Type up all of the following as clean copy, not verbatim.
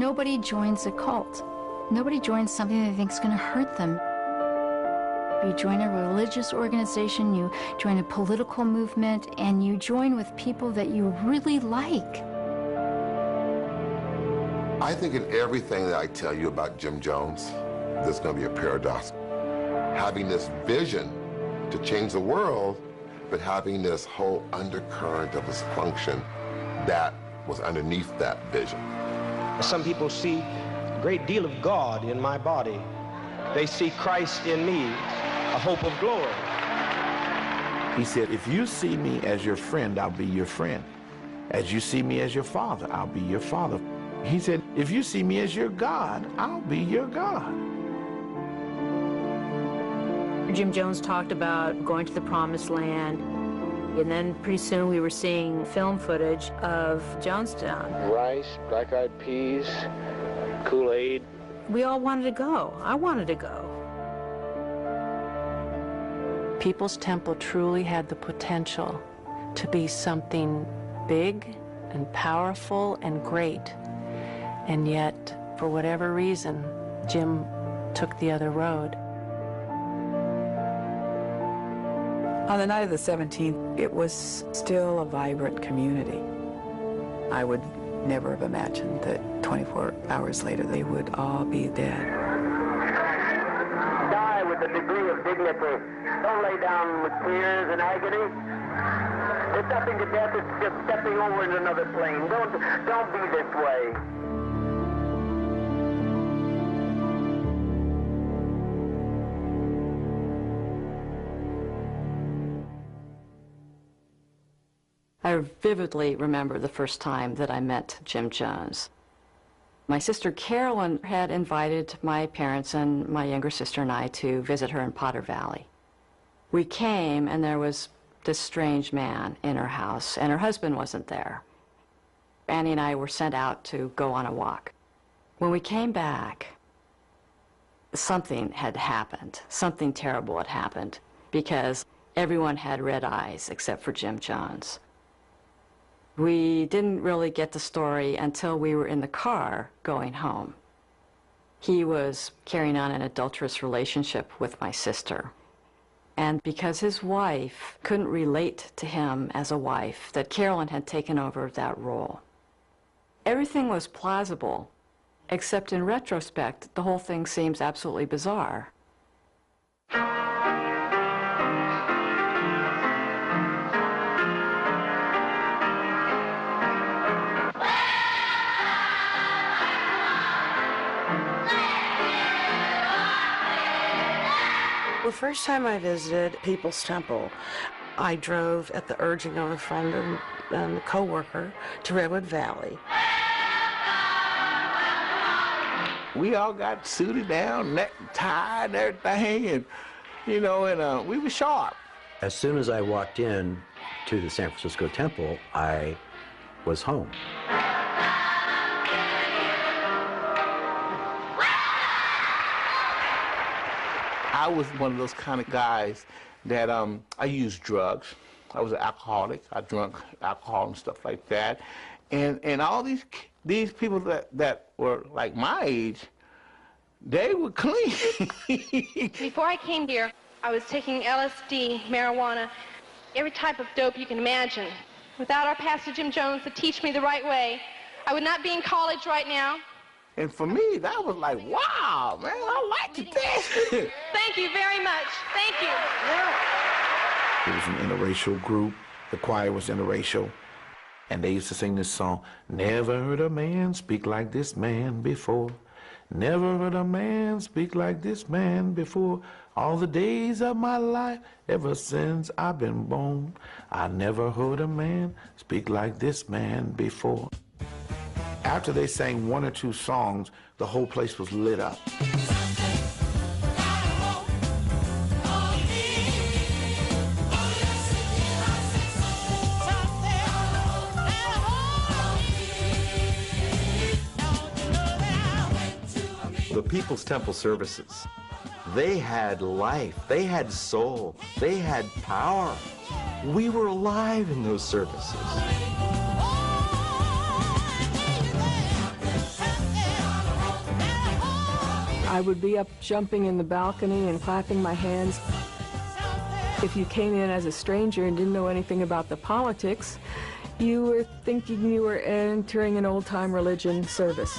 Nobody joins a cult. Nobody joins something they think is going to hurt them. You join a religious organization, you join a political movement, and you join with people that you really like. I think in everything that I tell you about Jim Jones, there's going to be a paradox. Having this vision to change the world, but having this whole undercurrent of dysfunction that was underneath that vision. Some people see a great deal of God in my body. They see Christ in me, a hope of glory. He said, if you see me as your friend, I'll be your friend. As you see me as your father, I'll be your father. He said, if you see me as your God, I'll be your God. Jim Jones talked about going to the Promised Land, and then pretty soon we were seeing film footage of Jonestown. Rice, black-eyed peas, kool-aid. We all wanted to go. I wanted to go. People's Temple truly had the potential to be something big and powerful and great. And yet, for whatever reason, Jim took the other road. On the night of the 17th, it was still a vibrant community. I would never have imagined that 24 hours later they would all be dead. Die with a degree of dignity. Don't lay down with tears and agony. It's nothing to death, it's just stepping over into another plane. Don't be this way. I vividly remember the first time that I met Jim Jones. My sister Carolyn had invited my parents and my younger sister and I to visit her in Potter Valley. We came, and there was this strange man in her house, and her husband wasn't there. Annie and I were sent out to go on a walk. When we came back, something had happened. Something terrible had happened, because everyone had red eyes except for Jim Jones. We didn't really get the story until we were in the car going home. He was carrying on an adulterous relationship with my sister. And because his wife couldn't relate to him as a wife, that Carolyn had taken over that role. Everything was plausible, except in retrospect, the whole thing seems absolutely bizarre. The first time I visited People's Temple, I drove at the urging of a friend and a co-worker to Redwood Valley. We all got suited down, neck tied and everything, and, you know, and we were sharp. As soon as I walked in to the San Francisco Temple, I was home. I was one of those kind of guys that I used drugs. I was an alcoholic. I drank alcohol and stuff like that. And all these people that were like my age, they were clean. Before I came here, I was taking LSD, marijuana, every type of dope you can imagine. Without our pastor Jim Jones to teach me the right way, I would not be in college right now. And for me, that was like, wow, man, I liked this. Thank you very much. Thank you. It was an interracial group. The choir was interracial. And they used to sing this song, never heard a man speak like this man before. Never heard a man speak like this man before. All the days of my life, ever since I've been born, I never heard a man speak like this man before. After they sang one or two songs, the whole place was lit up. The People's Temple services, they had life, they had soul, they had power. We were alive in those services. I would be up jumping in the balcony and clapping my hands. If you came in as a stranger and didn't know anything about the politics, you were thinking you were entering an old-time religion service.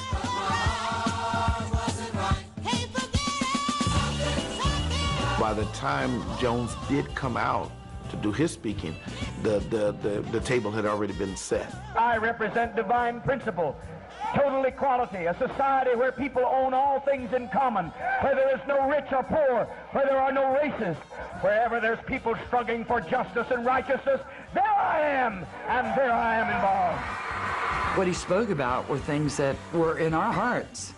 By the time Jones did come out to do his speaking, the table had already been set. I represent divine principle, total equality, a society where people own all things in common, where there is no rich or poor, where there are no races, wherever there's people struggling for justice and righteousness, there I am, and there I am involved. What he spoke about were things that were in our hearts.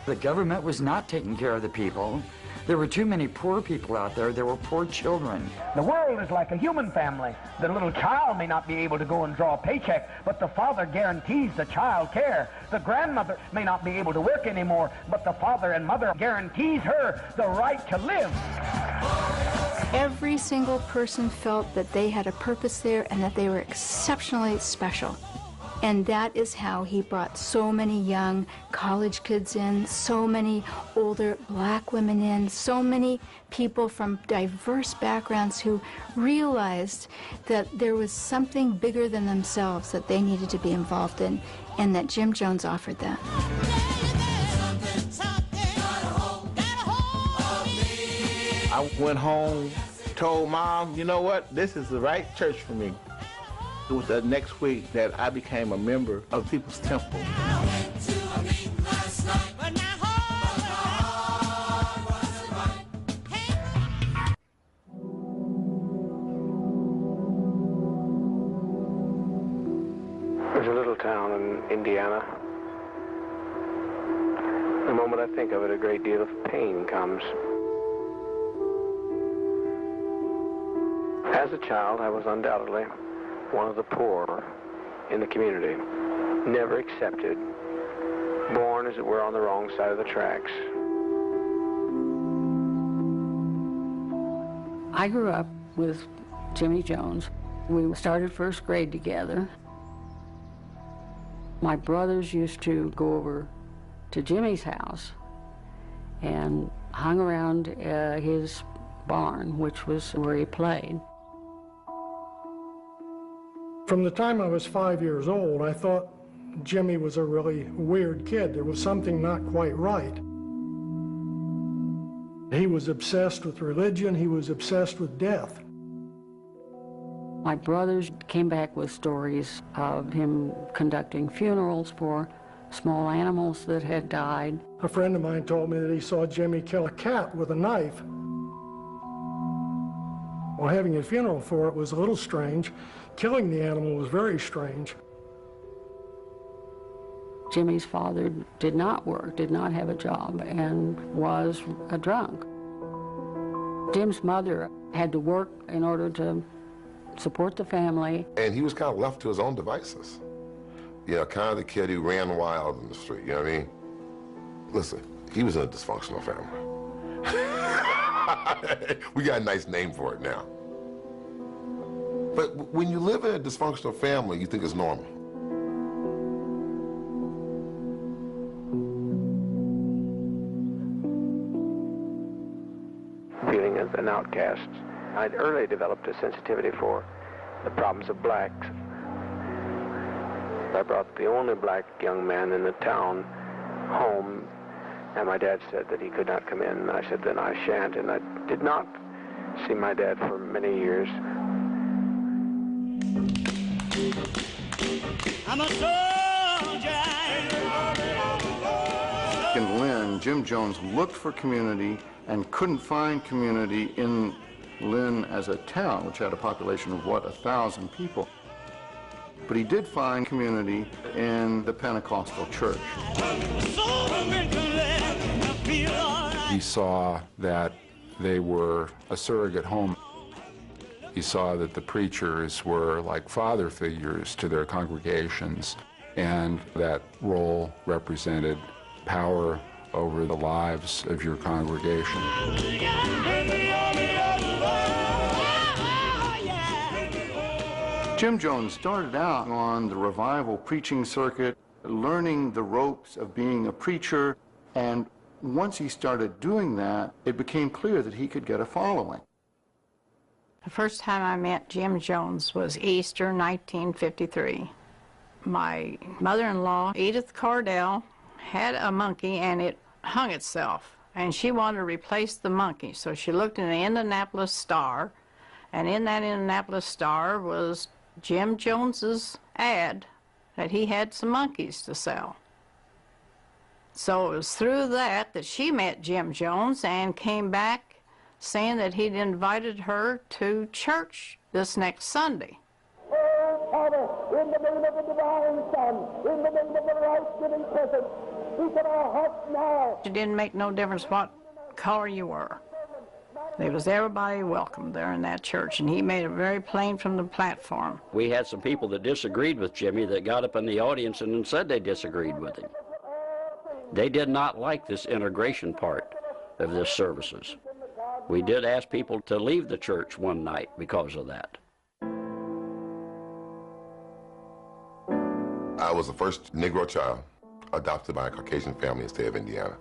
The government was not taking care of the people. There were too many poor people out there. There were poor children. The world is like a human family. The little child may not be able to go and draw a paycheck, but the father guarantees the child care. The grandmother may not be able to work anymore, but the father and mother guarantees her the right to live. Every single person felt that they had a purpose there and that they were exceptionally special. And that is how he brought so many young college kids in, so many older black women in, so many people from diverse backgrounds who realized that there was something bigger than themselves that they needed to be involved in, and that Jim Jones offered that. I went home, told Mom, you know what, this is the right church for me. It was the next week that I became a member of People's Temple. There's a little town in Indiana. The moment I think of it, a great deal of pain comes. As a child, I was undoubtedly one of the poor in the community, never accepted, born, as it were, on the wrong side of the tracks. I grew up with Jimmy Jones. We started first grade together. My brothers used to go over to Jimmy's house and hung around his barn, which was where he played. From the time I was 5 years old, I thought Jimmy was a really weird kid. There was something not quite right. He was obsessed with religion. He was obsessed with death. My brothers came back with stories of him conducting funerals for small animals that had died. A friend of mine told me that he saw Jimmy kill a cat with a knife. Well, having a funeral for it was a little strange. Killing the animal was very strange. Jimmy's father did not work, did not have a job, and was a drunk. Jim's mother had to work in order to support the family. And he was kind of left to his own devices. You know, kind of the kid who ran wild in the street, you know what I mean? Listen, he was in a dysfunctional family. We got a nice name for it now. But when you live in a dysfunctional family, you think it's normal. Feeling as an outcast, I'd early developed a sensitivity for the problems of blacks. I brought the only black young man in the town home, and my dad said that he could not come in. And I said, then I shan't, and I did not see my dad for many years. I'm a soldier. In Lynn, Jim Jones looked for community and couldn't find community in Lynn as a town, which had a population of, 1,000 people. But he did find community in the Pentecostal church. He saw that they were a surrogate home. He saw that the preachers were like father figures to their congregations, and that role represented power over the lives of your congregation. Jim Jones started out on the revival preaching circuit, learning the ropes of being a preacher, and once he started doing that, it became clear that he could get a following. The first time I met Jim Jones was Easter 1953. My mother-in-law, Edith Cardell, had a monkey and it hung itself. And she wanted to replace the monkey, so she looked in the Indianapolis Star, and in that Indianapolis Star was Jim Jones's ad that he had some monkeys to sell. So it was through that that she met Jim Jones and came back saying that he'd invited her to church this next Sunday. Oh, Father, in the name of the divine Son, in the name of the life-giving presence, speak in our hearts now. It didn't make no difference what color you were. There was everybody welcome there in that church, and he made it very plain from the platform. We had some people that disagreed with Jimmy that got up in the audience and said they disagreed with him. They did not like this integration part of this services. We did ask people to leave the church one night because of that. I was the first Negro child adopted by a Caucasian family in the state of Indiana.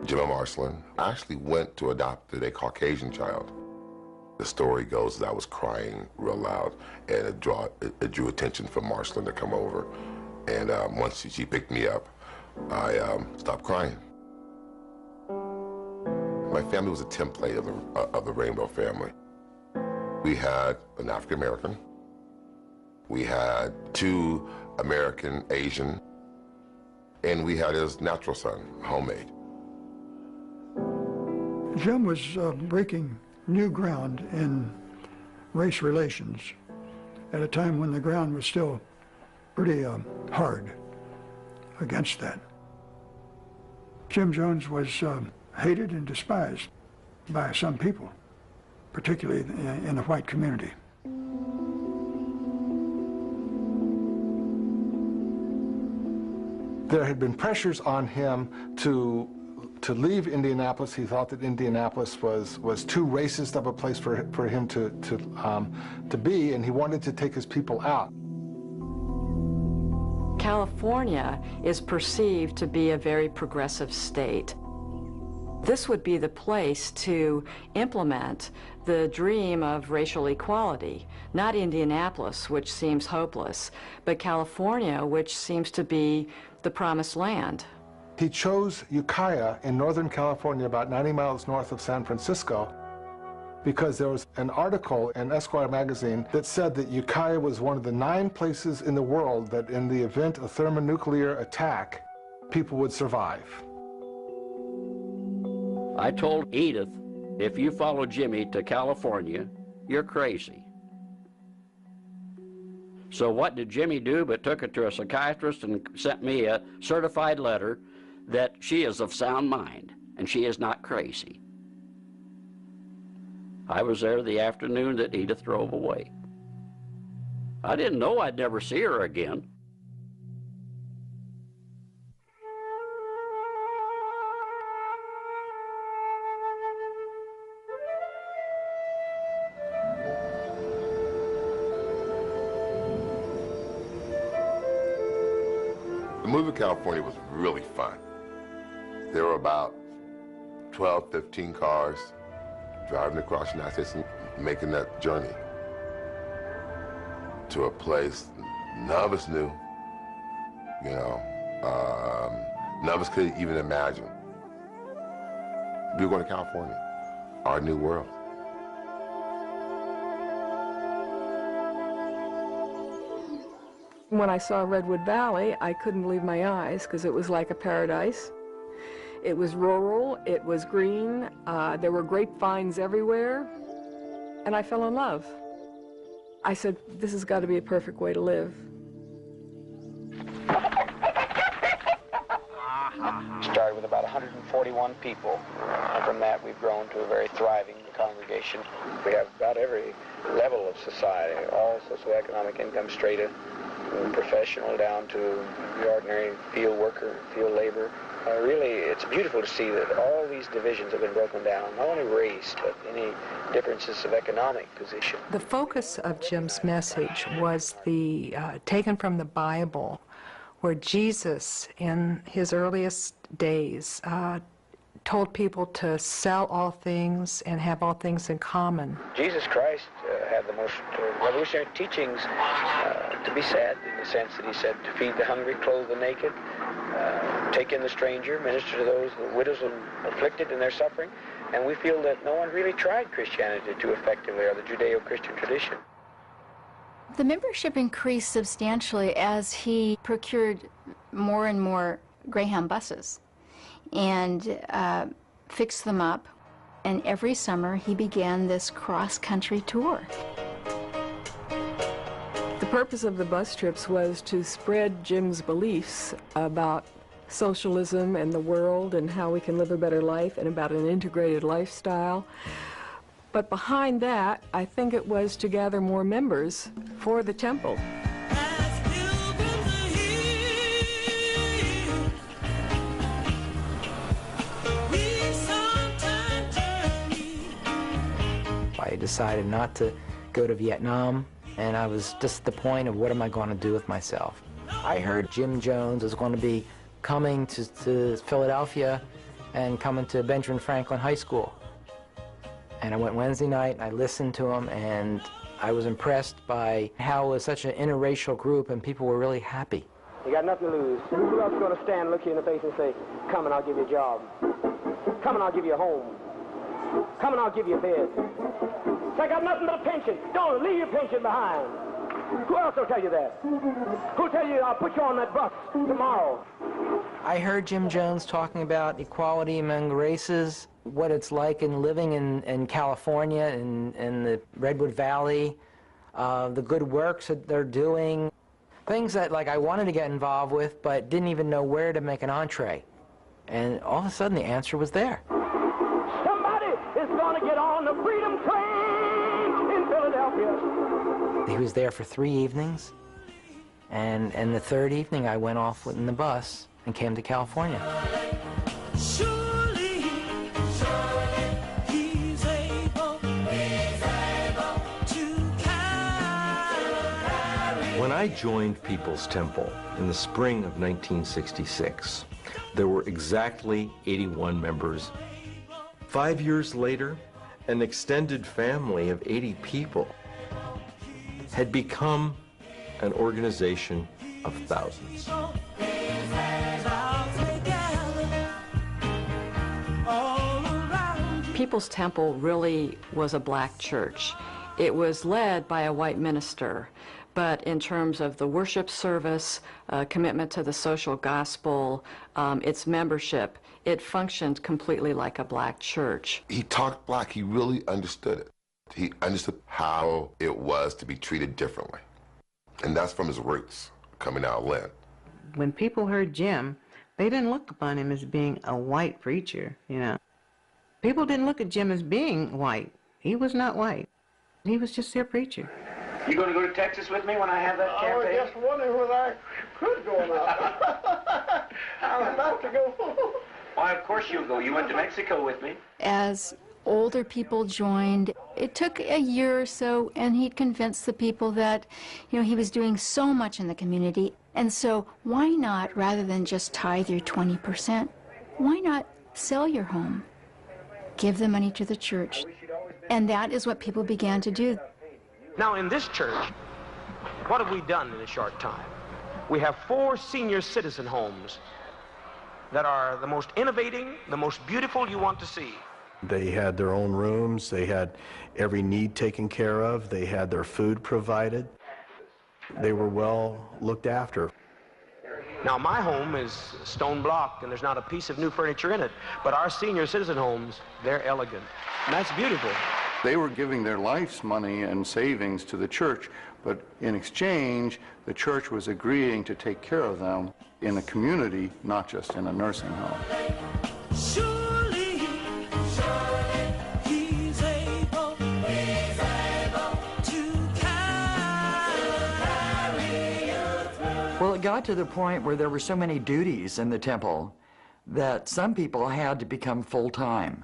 Jim Marshland actually went to adopt a Caucasian child. The story goes that I was crying real loud, and it drew attention for Marshland to come over. And once she picked me up, I stopped crying. My family was a template of the Rainbow family. We had an African American. We had 2 American Asian, and we had his natural son, homemade. Jim was breaking new ground in race relations at a time when the ground was still pretty hard against that. Jim Jones was hated and despised by some people, particularly in the white community. There had been pressures on him to leave Indianapolis. He thought that Indianapolis was too racist of a place for him to be, and he wanted to take his people out. California is perceived to be a very progressive state. This would be the place to implement the dream of racial equality, not Indianapolis, which seems hopeless, but California, which seems to be the promised land. He chose Ukiah in Northern California, about 90 miles north of San Francisco, because there was an article in Esquire magazine that said that Ukiah was one of the 9 places in the world that in the event of thermonuclear attack, people would survive. I told Edith, if you follow Jimmy to California, you're crazy. So what did Jimmy do but took it to a psychiatrist and sent me a certified letter that she is of sound mind and she is not crazy. I was there the afternoon that Edith drove away. I didn't know I'd never see her again. The move to California was really fun. There were about 12, 15 cars driving across the United States and making that journey to a place none of us knew, you know, none of us could even imagine. We were going to California, our new world. When I saw Redwood Valley, I couldn't believe my eyes because it was like a paradise. It was rural, it was green, there were grapevines everywhere, and I fell in love. I said, this has got to be a perfect way to live. Started with about 141 people, and from that we've grown to a very thriving congregation. We have about every level of society, all socioeconomic income strata, from professional down to the ordinary field worker, field labor. Really, it's beautiful to see that all these divisions have been broken down, not only race, but any differences of economic position. The focus of Jim's message was the taken from the Bible, where Jesus, in his earliest days, told people to sell all things and have all things in common. Jesus Christ had the most revolutionary teachings to be said, in the sense that he said to feed the hungry, clothe the naked, take in the stranger, minister to those, the widows and afflicted in their suffering. And we feel that no one really tried Christianity too effectively, or the Judeo-Christian tradition. The membership increased substantially as he procured more and more Greyhound buses and fixed them up. And every summer he began this cross-country tour. The purpose of the bus trips was to spread Jim's beliefs about socialism and the world and how we can live a better life and about an integrated lifestyle. But behind that, I think it was to gather more members for the temple. I decided not to go to Vietnam, and I was just at the point of what am I going to do with myself. I heard Jim Jones was going to be coming to Philadelphia and coming to Benjamin Franklin High School. And I went Wednesday night, and I listened to him, and I was impressed by how it was such an interracial group, and people were really happy. You got nothing to lose. Who else is going to stand, look you in the face and say, come and I'll give you a job. Come and I'll give you a home. Come and I'll give you a bed. So I got nothing but a pension. Don't leave your pension behind. Who else will tell you that? Who'll tell you I'll put you on that bus tomorrow? I heard Jim Jones talking about equality among races, what it's like in living in California, in the Redwood Valley, the good works that they're doing, things that I wanted to get involved with but didn't even know where to make an entree. And all of a sudden the answer was there. Somebody is going to get on the Freedom Train in Philadelphia. He was there for 3 evenings, and the third evening I went off in the bus and came to California. Surely, he's able to carry. When I joined People's Temple in the spring of 1966, there were exactly 81 members. 5 years later, an extended family of 80 people had become an organization of thousands. People's Temple really was a black church. It was led by a white minister, but in terms of the worship service, commitment to the social gospel, its membership, it functioned completely like a black church. He talked black. He really understood it. He understood how it was to be treated differently. And that's from his roots, coming out of Lynn. When people heard Jim, they didn't look upon him as being a white preacher, you know. People didn't look at Jim as being white. He was not white. He was just their preacher. You going to go to Texas with me when I have that campaign? I was just wondering whether I could go or not. I'd love to go. Why, of course you'll go. You went to Mexico with me. As older people joined, it took a year or so, and he'd convinced the people that, he was doing so much in the community. And so why not, rather than just tithe your 20%, why not sell your home? Give the money to the church. And that is what people began to do. Now, in this church, what have we done in a short time? We have 4 senior citizen homes that are the most innovating, the most beautiful you want to see. They had their own rooms. They had every need taken care of. They had their food provided. They were well looked after. Now, my home is stone block, and there's not a piece of new furniture in it. But our senior citizen homes, they're elegant. And that's beautiful. They were giving their life's money and savings to the church, but in exchange, the church was agreeing to take care of them in a community, not just in a nursing home. Surely, he's able to carry you through. Well, it got to the point where there were so many duties in the temple that some people had to become full-time.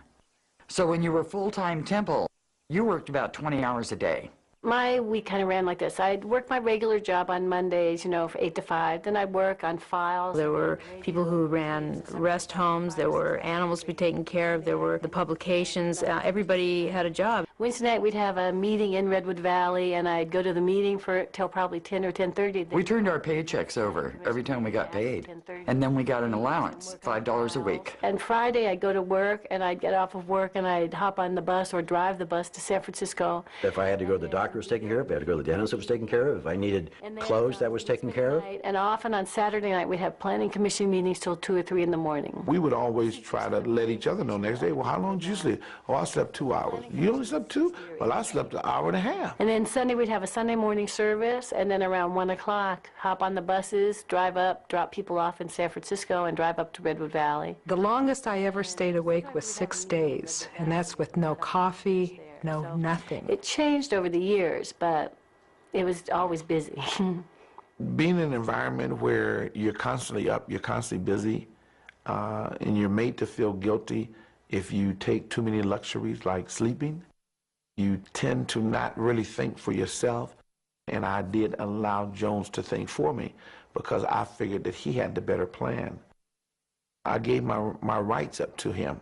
So when you were full-time temple, you worked about 20 hours a day. My week kind of ran like this. I'd work my regular job on Mondays, you know, from 8 to 5. Then I'd work on files. There were people who ran rest homes. There were animals to be taken care of. There were the publications. Everybody had a job. Wednesday night, we'd have a meeting in Redwood Valley, and I'd go to the meeting for till probably 10 or 10:30. We turned our paychecks over every time we got paid. And then we got an allowance, $5 a week. And Friday, I'd go to work, and I'd get off of work, and I'd hop on the bus or drive the bus to San Francisco. If I had to go to the doctor, it was taken care of. If I had to go to the dentist, it was taken care of. If I needed clothes, that was taken care of. And often on Saturday night, we'd have planning commission meetings till 2 or 3 in the morning. We would always try to let each other know next day, well, how long did you sleep? Oh, I slept 2 hours. You only slept 2? Well, I slept an hour and a half. And then Sunday, we'd have a Sunday morning service, and then around 1 o'clock, hop on the buses, drive up, drop people off in San Francisco, and drive up to Redwood Valley. The longest I ever stayed awake was 6 days, and that's with no coffee, no nothing. It changed over the years, but it was always busy. Being in an environment where you're constantly up, you're constantly busy, and you're made to feel guilty if you take too many luxuries like sleeping, you tend to not really think for yourself. And I did allow Jones to think for me because I figured that he had the better plan. I gave my rights up to him,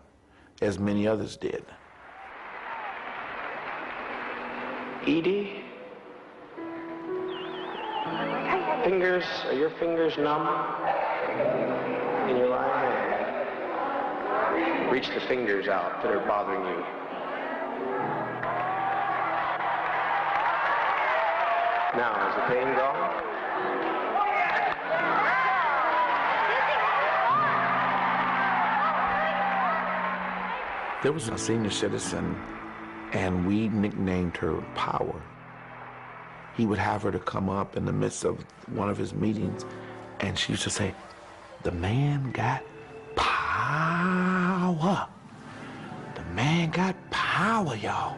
as many others did. Edie? Are your fingers numb in your right hand? Reach the fingers out that are bothering you. Now, is the pain gone? There was a senior citizen, and we nicknamed her Power. He would have her to come up in the midst of one of his meetings, and she used to say, "The man got power. The man got power, y'all."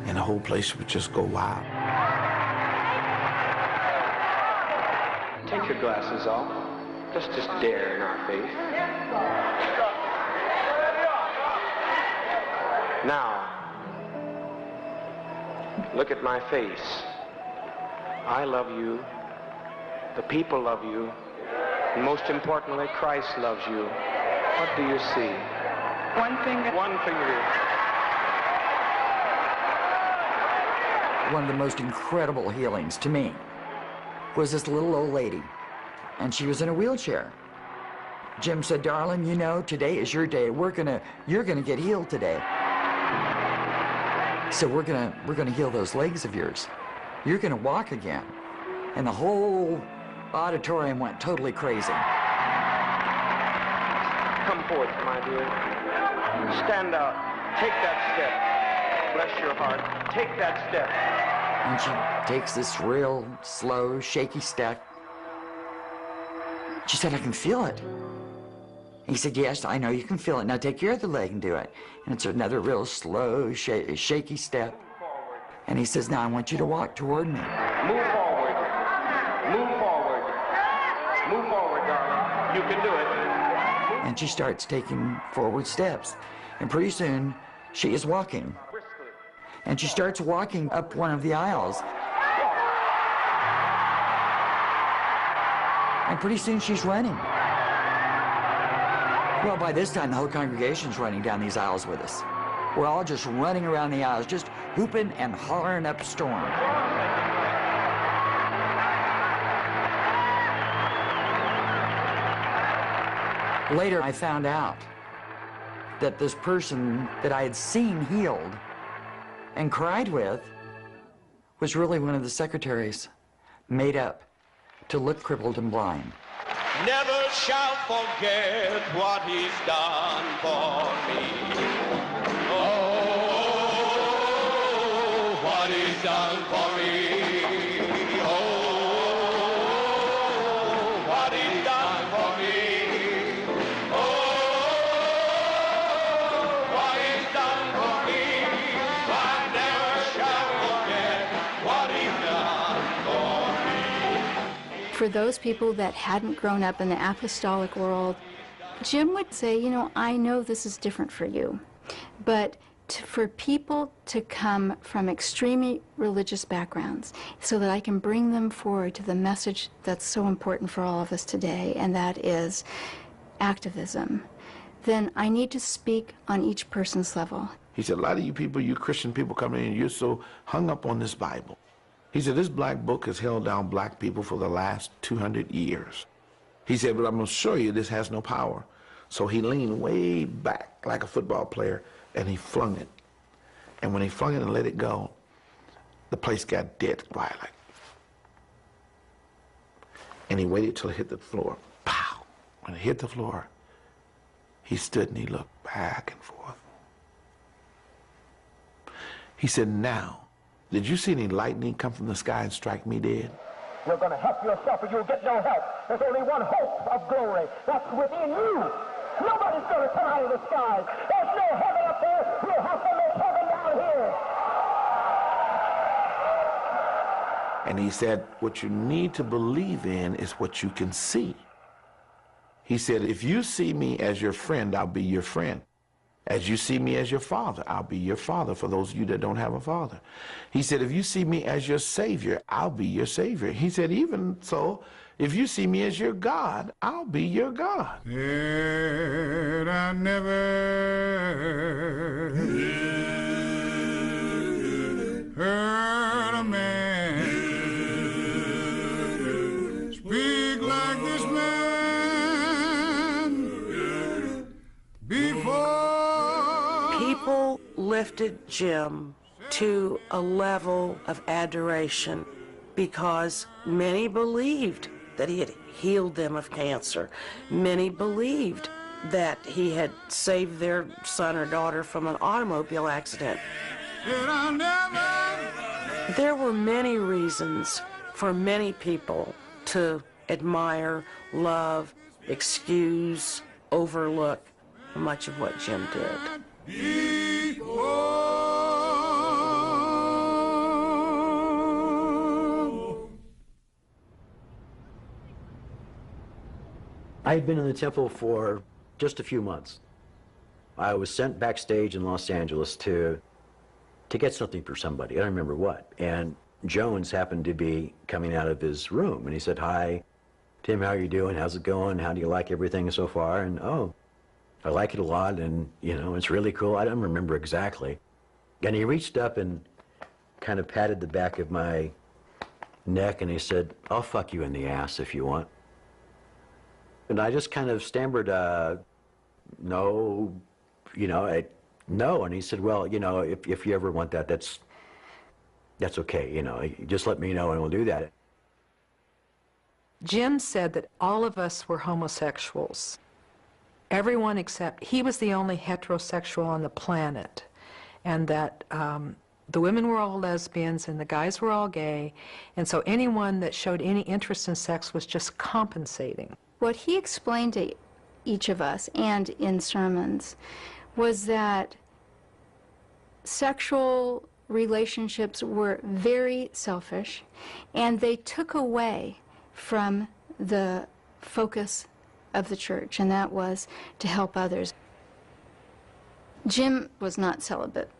And the whole place would just go wild. Take your glasses off. Let's just dare in our faith. Now, look at my face. I love you. The people love you. And most importantly, Christ loves you. What do you see? One finger. One finger. One of the most incredible healings to me was this little old lady, and she was in a wheelchair. Jim said, "Darling, you know, today is your day. You're gonna get healed today. So we're gonna heal those legs of yours. You're gonna walk again." And the whole auditorium went totally crazy. Come forth, my dear. Stand out. Take that step. Bless your heart. Take that step. And she takes this real slow, shaky step. She said, "I can feel it." He said, "Yes, I know you can feel it. Now take your other leg and do it." And it's another real slow, shaky step. And he says, "Now I want you to walk toward me." Move forward. Move forward. Move forward, darling. You can do it. And she starts taking forward steps. And pretty soon, she is walking. And she starts walking up one of the aisles. And pretty soon she's running. Well, by this time, the whole congregation's running down these aisles with us. We're all just running around the aisles, just hooping and hollering up a storm. Later, I found out that this person that I had seen healed and cried with was really one of the secretaries, made up to look crippled and blind. Never shall forget what he's done for me. Oh, what he's done for me. Oh, what he's done for me. Oh, what he's done for me. I never shall forget what he's done for me. For those people that hadn't grown up in the apostolic world, Jim would say, you know, I know this is different for you, but for people to come from extremely religious backgrounds so that I can bring them forward to the message that's so important for all of us today, and that is activism, then I need to speak on each person's level. He said, a lot of you people, you Christian people coming in, you're so hung up on this Bible. He said, this black book has held down black people for the last 200 years. He said, but I'm going to show you this has no power. So he leaned way back like a football player, and he flung it. And when he flung it and let it go, the place got dead quiet. Like. And he waited till it hit the floor. Pow! When it hit the floor, he stood and he looked back and forth. He said, now, did you see any lightning come from the sky and strike me dead? You're going to help yourself or you'll get no help. There's only one hope of glory. That's within you. Nobody's going to come out of the sky. There's no heaven up there. We'll have to make heaven down here. And he said, what you need to believe in is what you can see. He said, if you see me as your friend, I'll be your friend. As you see me as your father, I'll be your father, for those of you that don't have a father. He said, if you see me as your Savior, I'll be your Savior. He said, even so, if you see me as your God, I'll be your God. Yet I never heard a man speak like this man before. People lifted Jim to a level of adoration because many believed that he had healed them of cancer. Many believed that he had saved their son or daughter from an automobile accident. There were many reasons for many people to admire, love, excuse, overlook much of what Jim did. I had been in the temple for just a few months. I was sent backstage in Los Angeles to get something for somebody. I don't remember what. And Jones happened to be coming out of his room, and he said, "Hi, Tim, how are you doing? How's it going? How do you like everything so far?" And, "Oh, I like it a lot, and, you know, it's really cool." I don't remember exactly. And he reached up and kind of patted the back of my neck, and he said, "I'll fuck you in the ass if you want." And I just kind of stammered, no, you know, no. And he said, "Well, you know, if you ever want that, that's okay, you know, just let me know and we'll do that." Jim said that all of us were homosexuals. Everyone except, he was the only heterosexual on the planet, and that the women were all lesbians and the guys were all gay, and so anyone that showed any interest in sex was just compensating. What he explained to each of us and in sermons was that sexual relationships were very selfish, and they took away from the focus of the church, and that was to help others. Jim was not celibate.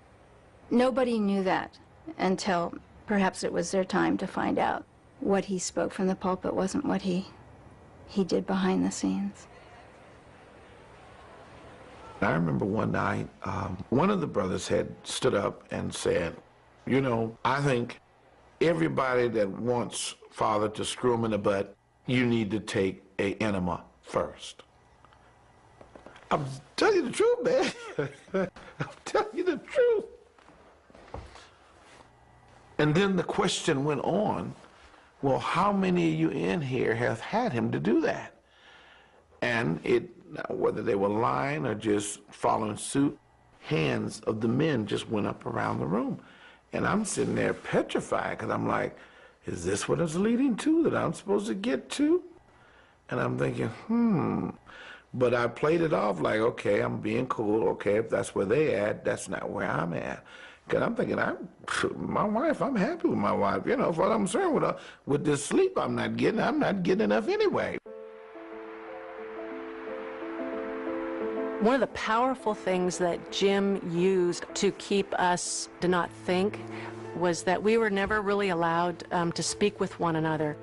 Nobody knew that until perhaps it was their time to find out. What he spoke from the pulpit wasn't what he did behind the scenes. I remember one night, one of the brothers had stood up and said, "You know, I think everybody that wants Father to screw him in the butt, you need to take an enema first." I'm telling you the truth, man. I'm telling you the truth. And then the question went on, well, how many of you in here have had him to do that? And whether they were lying or just following suit, hands of the men just went up around the room. And I'm sitting there petrified, because I'm like, is this what it's leading to, that I'm supposed to get to? And I'm thinking, But I played it off like, okay, I'm being cool. Okay, if that's where they at, that's not where I'm at. Because I'm thinking, my wife, I'm happy with my wife. You know, what I'm concerned with her, with this sleep I'm not getting enough anyway. One of the powerful things that Jim used to keep us to not think was that we were never really allowed to speak with one another.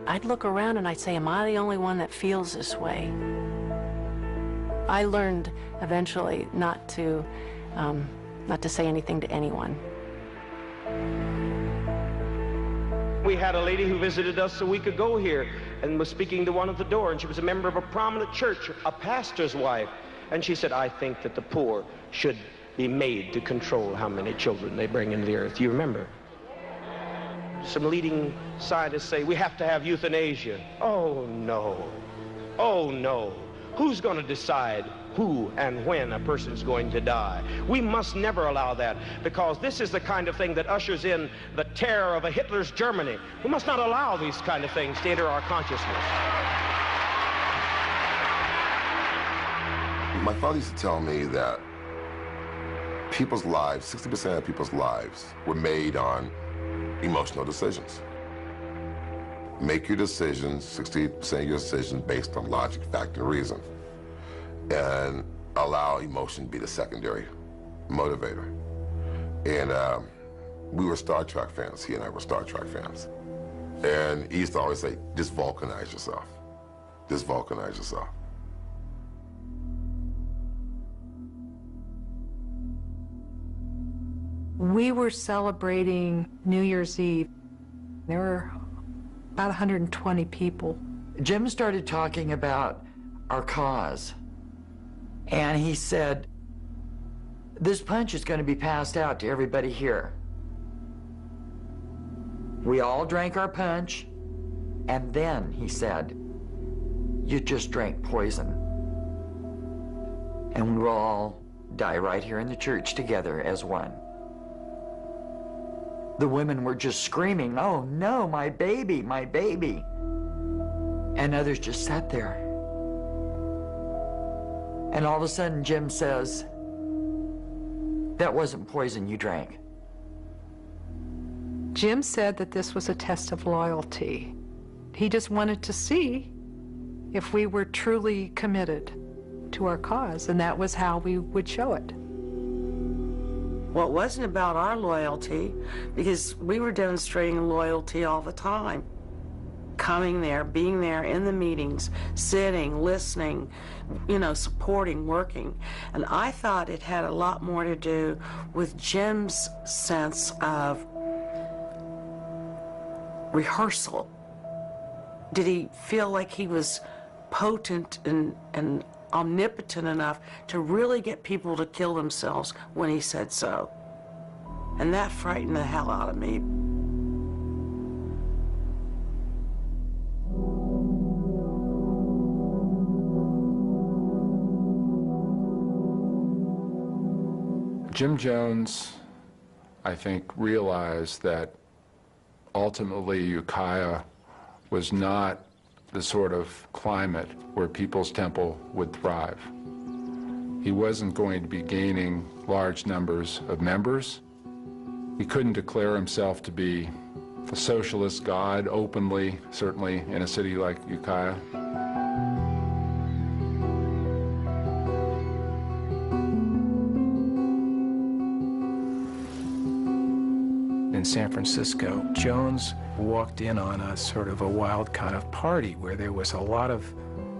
I'd look around and I'd say, am I the only one that feels this way? I learned eventually not to say anything to anyone. We had a lady who visited us a week ago here and was speaking to one at the door, and she was a member of a prominent church, a pastor's wife. And she said, I think that the poor should be made to control how many children they bring into the earth. You remember? Some leading scientists say we have to have euthanasia. Oh, no. Oh, no. Who's going to decide who and when a person's going to die? We must never allow that, because this is the kind of thing that ushers in the terror of a Hitler's Germany. We must not allow these kind of things to enter our consciousness. My father used to tell me that people's lives, 60% of people's lives, were made on emotional decisions. Make your decisions, 60% of your decisions, based on logic, fact, and reason. And allow emotion to be the secondary motivator. And we were Star Trek fans. He and I were Star Trek fans. And he used to always say, just vulcanize yourself. Just vulcanize yourself. We were celebrating New Year's Eve. There were about 120 people. Jim started talking about our cause, and he said, this punch is going to be passed out to everybody here. We all drank our punch, and then, he said, you just drank poison. And we will all die right here in the church together as one. The women were just screaming, oh no, my baby, my baby. And others just sat there. And all of a sudden, Jim says, that wasn't poison you drank. Jim said that this was a test of loyalty. He just wanted to see if we were truly committed to our cause, and that was how we would show it. Well, it wasn't about our loyalty, because we were demonstrating loyalty all the time. Coming there, being there in the meetings, sitting, listening, you know, supporting, working. And I thought it had a lot more to do with Jim's sense of rehearsal. Did he feel like he was potent and omnipotent enough to really get people to kill themselves when he said so? And that frightened the hell out of me. Jim Jones, I think, realized that ultimately Ukiah was not the sort of climate where People's Temple would thrive. He wasn't going to be gaining large numbers of members. He couldn't declare himself to be a socialist god openly, certainly in a city like Ukiah. In San Francisco, Jones walked in on a sort of a wild kind of party where there was a lot of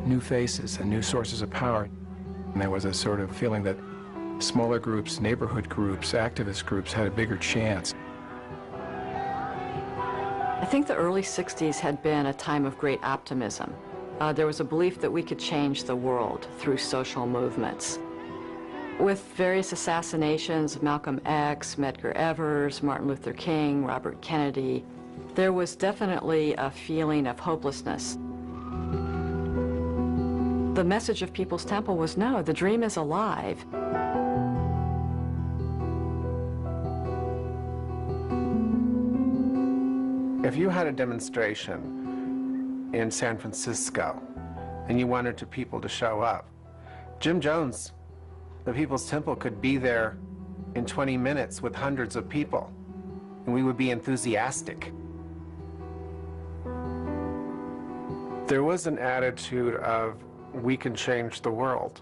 new faces and new sources of power. And there was a sort of feeling that smaller groups, neighborhood groups, activist groups had a bigger chance. I think the early 60s had been a time of great optimism. There was a belief that we could change the world through social movements. With various assassinations of Malcolm X, Medgar Evers, Martin Luther King, Robert Kennedy, there was definitely a feeling of hopelessness. The message of People's Temple was, no, the dream is alive. If you had a demonstration in San Francisco and you wanted people to show up, Jim Jones, the People's Temple, could be there in 20 minutes with hundreds of people, and we would be enthusiastic. There was an attitude of, we can change the world.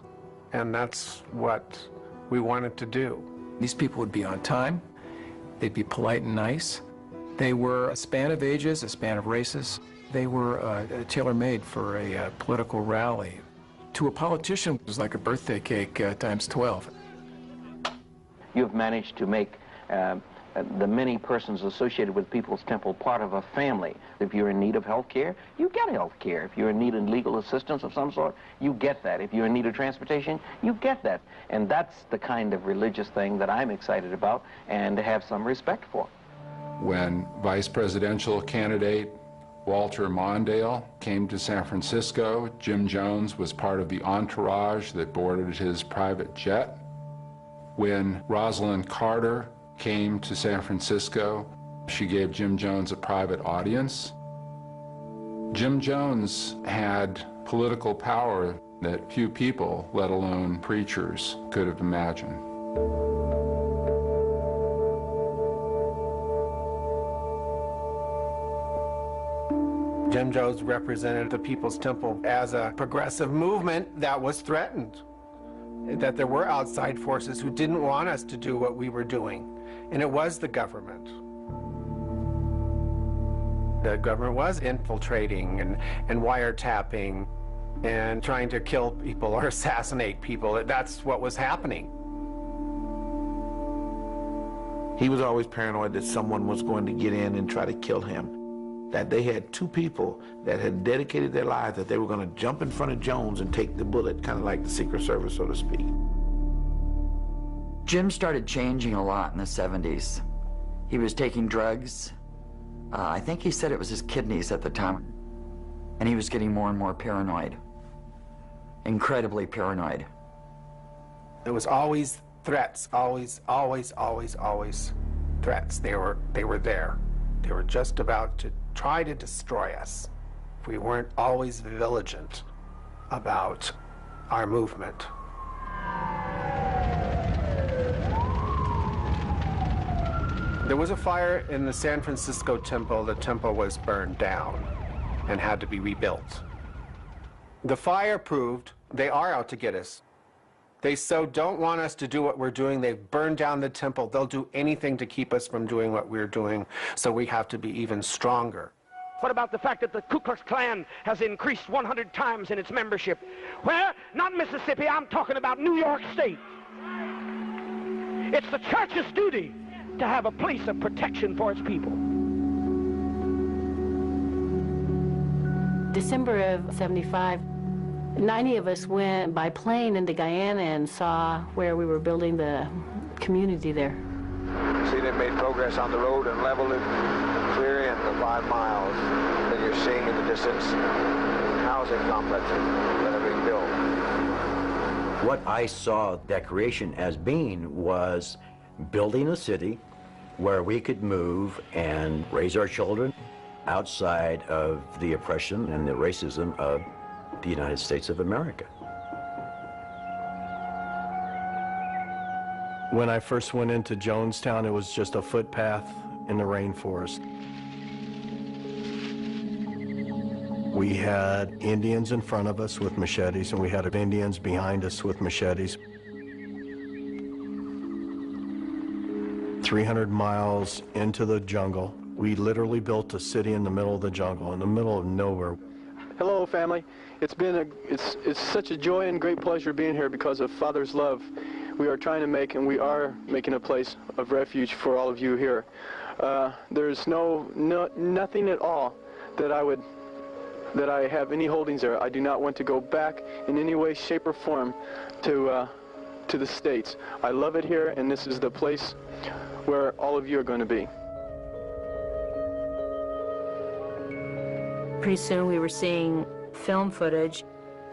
And that's what we wanted to do. These people would be on time, they'd be polite and nice. They were a span of ages, a span of races. They were tailor-made for a political rally. To a politician, it was like a birthday cake times 12. You've managed to make the many persons associated with People's Temple part of a family. If you're in need of health care, you get health care. If you're in need of legal assistance of some sort, you get that. If you're in need of transportation, you get that. And that's the kind of religious thing that I'm excited about and to have some respect for. When vice presidential candidate Walter Mondale came to San Francisco, Jim Jones was part of the entourage that boarded his private jet. When Rosalind Carter came to San Francisco, she gave Jim Jones a private audience. Jim Jones had political power that few people, let alone preachers, could have imagined. Jim Jones represented the People's Temple as a progressive movement that was threatened, that there were outside forces who didn't want us to do what we were doing, and it was the government. The government was infiltrating and wiretapping and trying to kill people or assassinate people. That's what was happening. He was always paranoid that someone was going to get in and try to kill him. That they had two people that had dedicated their lives that they were going to jump in front of Jones and take the bullet, kind of like the Secret Service, so to speak. Jim started changing a lot in the 70s. He was taking drugs. I think he said it was his kidneys at the time. And he was getting more and more paranoid. Incredibly paranoid. There was always threats, always threats. They were there. They were just about to try to destroy us if we weren't always vigilant about our movement. There was a fire in the San Francisco temple. The temple was burned down and had to be rebuilt. The fire proved they are out to get us. They so don't want us to do what we're doing. They've burned down the temple. They'll do anything to keep us from doing what we're doing, so we have to be even stronger. What about the fact that the Ku Klux Klan has increased 100 times in its membership? Where? Not Mississippi, I'm talking about New York State. It's the church's duty to have a place of protection for its people. December of '75, 90 of us went by plane into Guyana and saw where we were building the community there. See, they've made progress on the road and leveled it, clear in the 5 miles that you're seeing in the distance. Housing complexes that are being built. What I saw that creation as being was building a city where we could move and raise our children outside of the oppression and the racism of the United States of America. When I first went into Jonestown, it was just a footpath in the rainforest. We had Indians in front of us with machetes, and we had Indians behind us with machetes. 300 miles into the jungle, we literally built a city in the middle of the jungle, in the middle of nowhere. Hello, family. It's such a joy and great pleasure being here because of Father's love. We are trying to make, and we are making a place of refuge for all of you here. There's nothing at all that I have any holdings there. I do not want to go back in any way, shape, or form to the States. I love it here, and this is the place where all of you are going to be. Pretty soon we were seeing film footage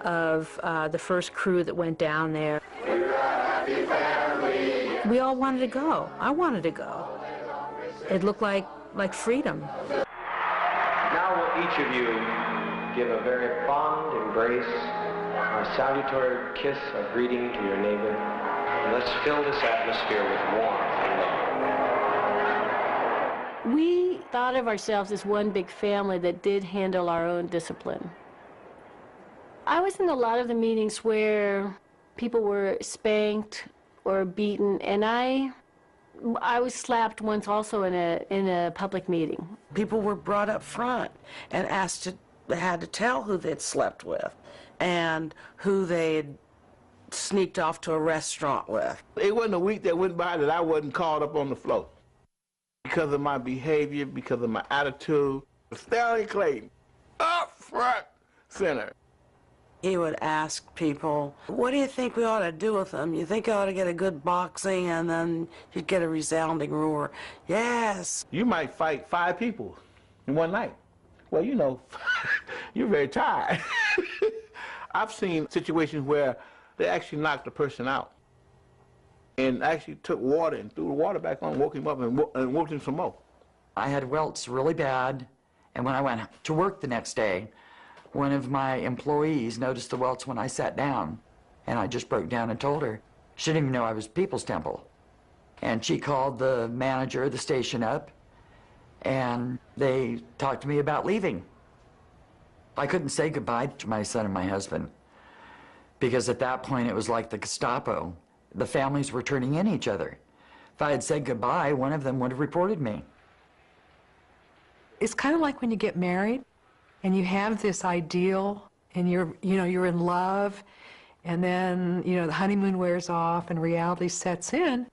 of the first crew that went down there. We all wanted to go. I wanted to go. It looked like freedom. Now will each of you give a very fond embrace, a salutatory kiss of greeting to your neighbor, and let's fill this atmosphere with warmth and love. We thought of ourselves as one big family that did handle our own discipline. I was in a lot of the meetings where People were spanked or beaten, and I was slapped once also in a public meeting. People were brought up front and had to tell who they'd slept with and who they'd sneaked off to a restaurant with. It wasn't a week that went by that I wasn't called up on the floor. Because of my behavior, because of my attitude. Stanley Clayton, up front, center. He would ask people, what do you think we ought to do with them? You think you ought to get a good boxing? And then you'd get a resounding roar, yes. You might fight 5 people in one night. Well, you know, you're very tired. I've seen situations where they actually knocked the person out and actually took water and threw the water back on, woke him up and woke him some more. I had welts really bad, and when I went to work the next day, one of my employees noticed the welts when I sat down, and I just broke down and told her. She didn't even know I was People's Temple. And she called the manager of the station up, and they talked to me about leaving. I couldn't say goodbye to my son and my husband, because at that point it was like the Gestapo. The families were turning in each other. If I had said goodbye, one of them would have reported me. It's kind of like when you get married and you have this ideal and you're in love, and then, the honeymoon wears off and reality sets in.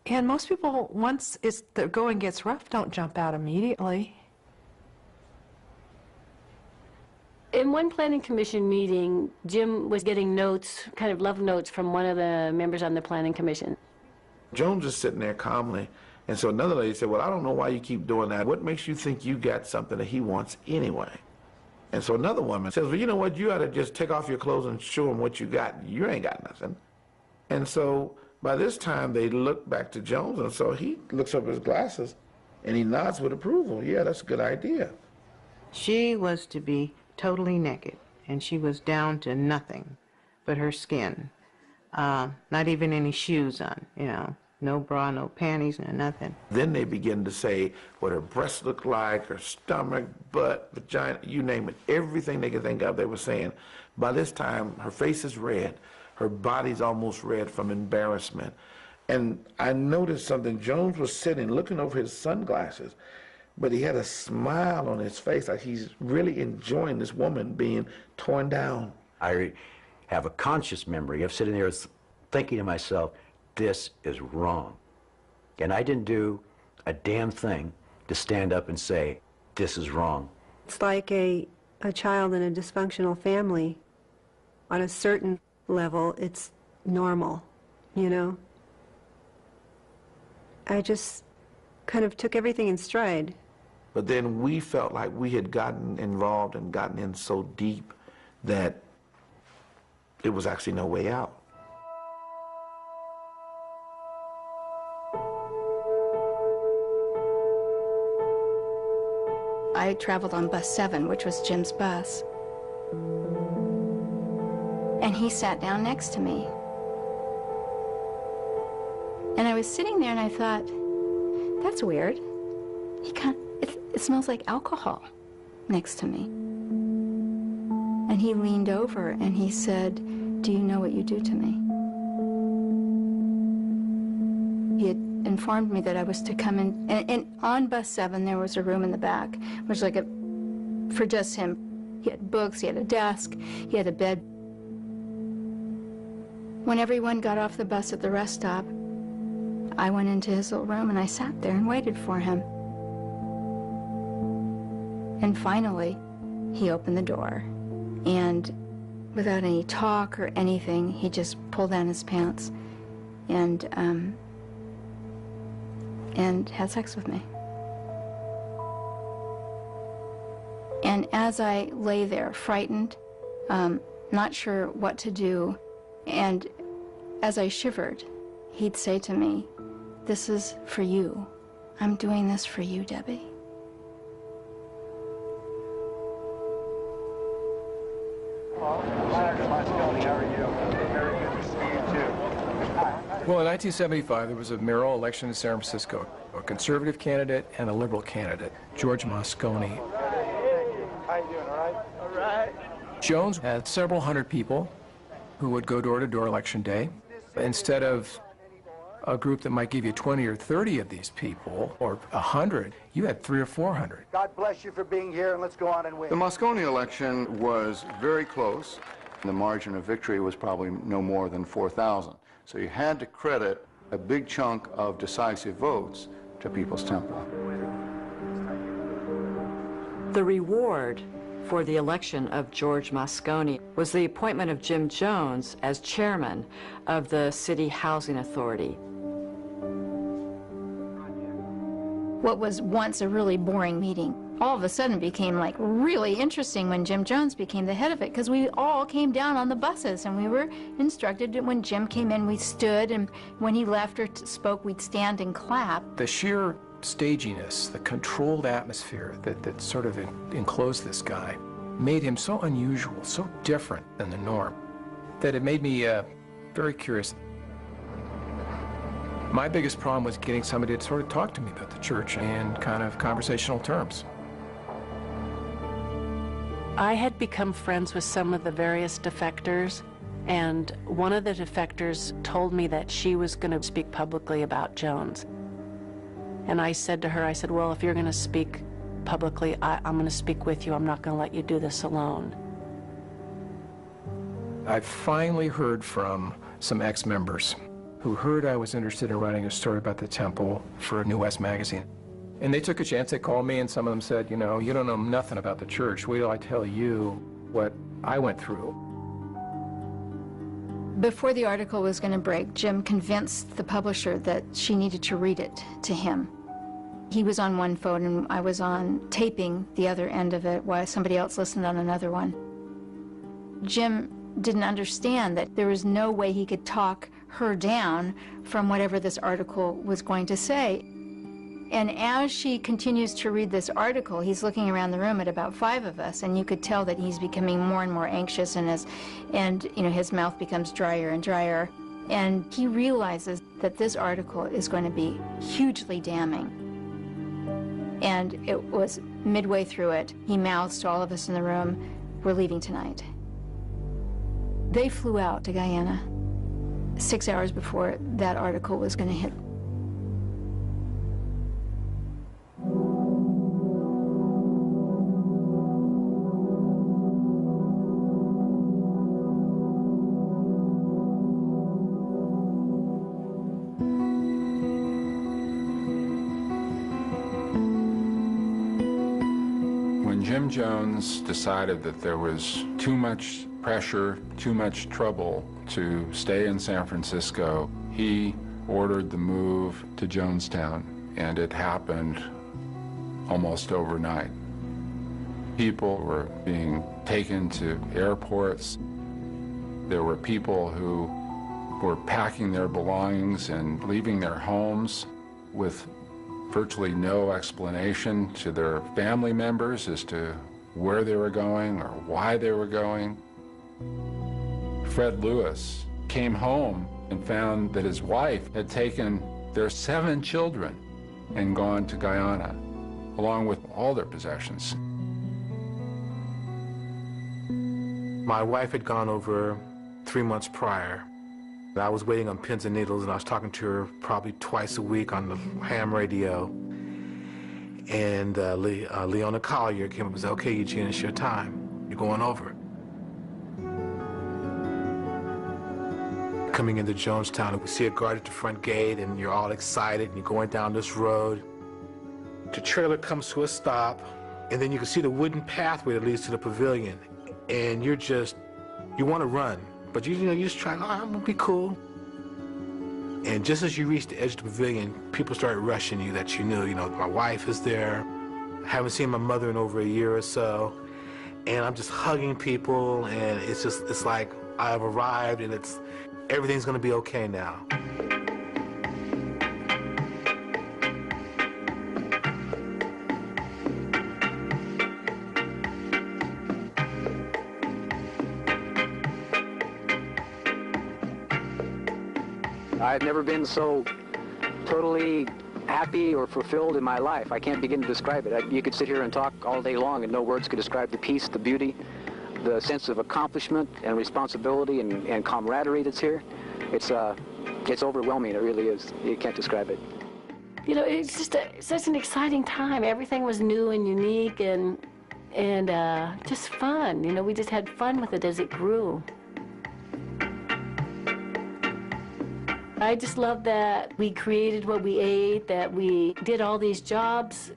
And most people, once the going gets rough, don't jump out immediately. In one planning commission meeting, Jim was getting notes, kind of love notes from one of the members on the planning commission. Jones is sitting there calmly, and so another lady said, well, I don't know why you keep doing that. What makes you think you got something that he wants anyway? And so another woman says, well, you know what, you ought to just take off your clothes and show him what you got. You ain't got nothing. And so by this time, they look back to Jones, and so he looks up his glasses, and he nods with approval. Yeah, that's a good idea. She was to be totally naked, and she was down to nothing but her skin. Not even any shoes on, no bra, no panties, no nothing. Then they begin to say what her breasts look like, her stomach, butt, vagina, you name it. Everything they could think of, they were saying. By this time, her face is red. Her body's almost red from embarrassment. And I noticed something. Jones was sitting, looking over his sunglasses, but he had a smile on his face, like he's really enjoying this woman being torn down. I have a conscious memory of sitting there thinking to myself, this is wrong. And I didn't do a damn thing to stand up and say, this is wrong. It's like a child in a dysfunctional family. On a certain level, it's normal, I just kind of took everything in stride. But then we felt like we had gotten involved and gotten in so deep that it was actually no way out. I traveled on bus 7, which was Jim's bus. And he sat down next to me. And I was sitting there and I thought, that's weird. It smells like alcohol next to me. And he leaned over and he said, do you know what you do to me? He had informed me that I was to come in, and on bus 7 there was a room in the back, which was like for just him. He had books, he had a desk, he had a bed. When everyone got off the bus at the rest stop, I went into his little room and I sat there and waited for him. And finally, he opened the door, and without any talk or anything, he just pulled down his pants and had sex with me. And as I lay there, frightened, not sure what to do, and as I shivered, he'd say to me, this is for you. I'm doing this for you, Debbie. Well, in 1975, there was a mayoral election in San Francisco. A conservative candidate and a liberal candidate, George Moscone. How you doing, all right? All right. Jones had several hundred people. who would go door to door election day. Instead of a group that might give you 20 or 30 of these people, or 100, you had 300 or 400. God bless you for being here, and let's go on and win. The Moscone election was very close. The margin of victory was probably no more than 4,000. So you had to credit a big chunk of decisive votes to People's Temple. The reward for the election of George Moscone was the appointment of Jim Jones as chairman of the City Housing Authority. What was once a really boring meeting all of a sudden became like really interesting when Jim Jones became the head of it, because we all came down on the buses and we were instructed that when Jim came in we stood, and when he left or spoke we'd stand and clap. The sheer staginess, the controlled atmosphere that sort of enclosed this guy made him so unusual, so different than the norm, that it made me very curious. My biggest problem was getting somebody to sort of talk to me about the church in kind of conversational terms. I had become friends with some of the various defectors, and one of the defectors told me that she was going to speak publicly about Jones. And I said to her, I said, well, if you're going to speak publicly, I'm going to speak with you. I'm not going to let you do this alone. I finally heard from some ex-members who heard I was interested in writing a story about the temple for New West magazine. And they took a chance. They called me, and some of them said, you know, you don't know nothing about the church. Wait till I tell you what I went through. Before the article was going to break, Jim convinced the publisher that she needed to read it to him. He was on one phone and I was on taping the other end of it while somebody else listened on another one. Jim didn't understand that there was no way he could talk her down from whatever this article was going to say. And as she continues to read this article, he's looking around the room at about 5 of us, and you could tell that he's becoming more and more anxious, and you know, his mouth becomes drier and drier. And he realizes that this article is going to be hugely damning. And it was midway through it, he mouths to all of us in the room, "We're leaving tonight." They flew out to Guyana 6 hours before that article was going to hit. When Jim Jones decided that there was too much pressure, too much trouble to stay in San Francisco, he ordered the move to Jonestown, and it happened almost overnight. People were being taken to airports. There were people who were packing their belongings and leaving their homes with virtually no explanation to their family members as to where they were going or why they were going. Fred Lewis came home and found that his wife had taken their 7 children and gone to Guyana, along with all their possessions. My wife had gone over 3 months prior. I was waiting on pins and needles, and I was talking to her probably twice a week on the ham radio. And Leona Collier came up and said, "Okay, Eugene, it's your time. You're going over." Coming into Jonestown, and we see a guard at the front gate, and you're all excited, and you're going down this road. The trailer comes to a stop, and then you can see the wooden pathway that leads to the pavilion. And you want to run. But you're just trying, I'm gonna be cool. And just as you reach the edge of the pavilion, people started rushing you that you knew, my wife is there. I haven't seen my mother in over a year or so. And I'm just hugging people, and it's like I've arrived, and everything's gonna be okay now. I've never been so totally happy or fulfilled in my life. I can't begin to describe it. You could sit here and talk all day long and no words could describe the peace, the beauty, the sense of accomplishment and responsibility and camaraderie that's here, it's overwhelming. It really is. You can't describe it. You know, it's just such an exciting time. Everything was new and unique and just fun. You know, we just had fun with it as it grew. I just love that we created what we ate, that we did all these jobs.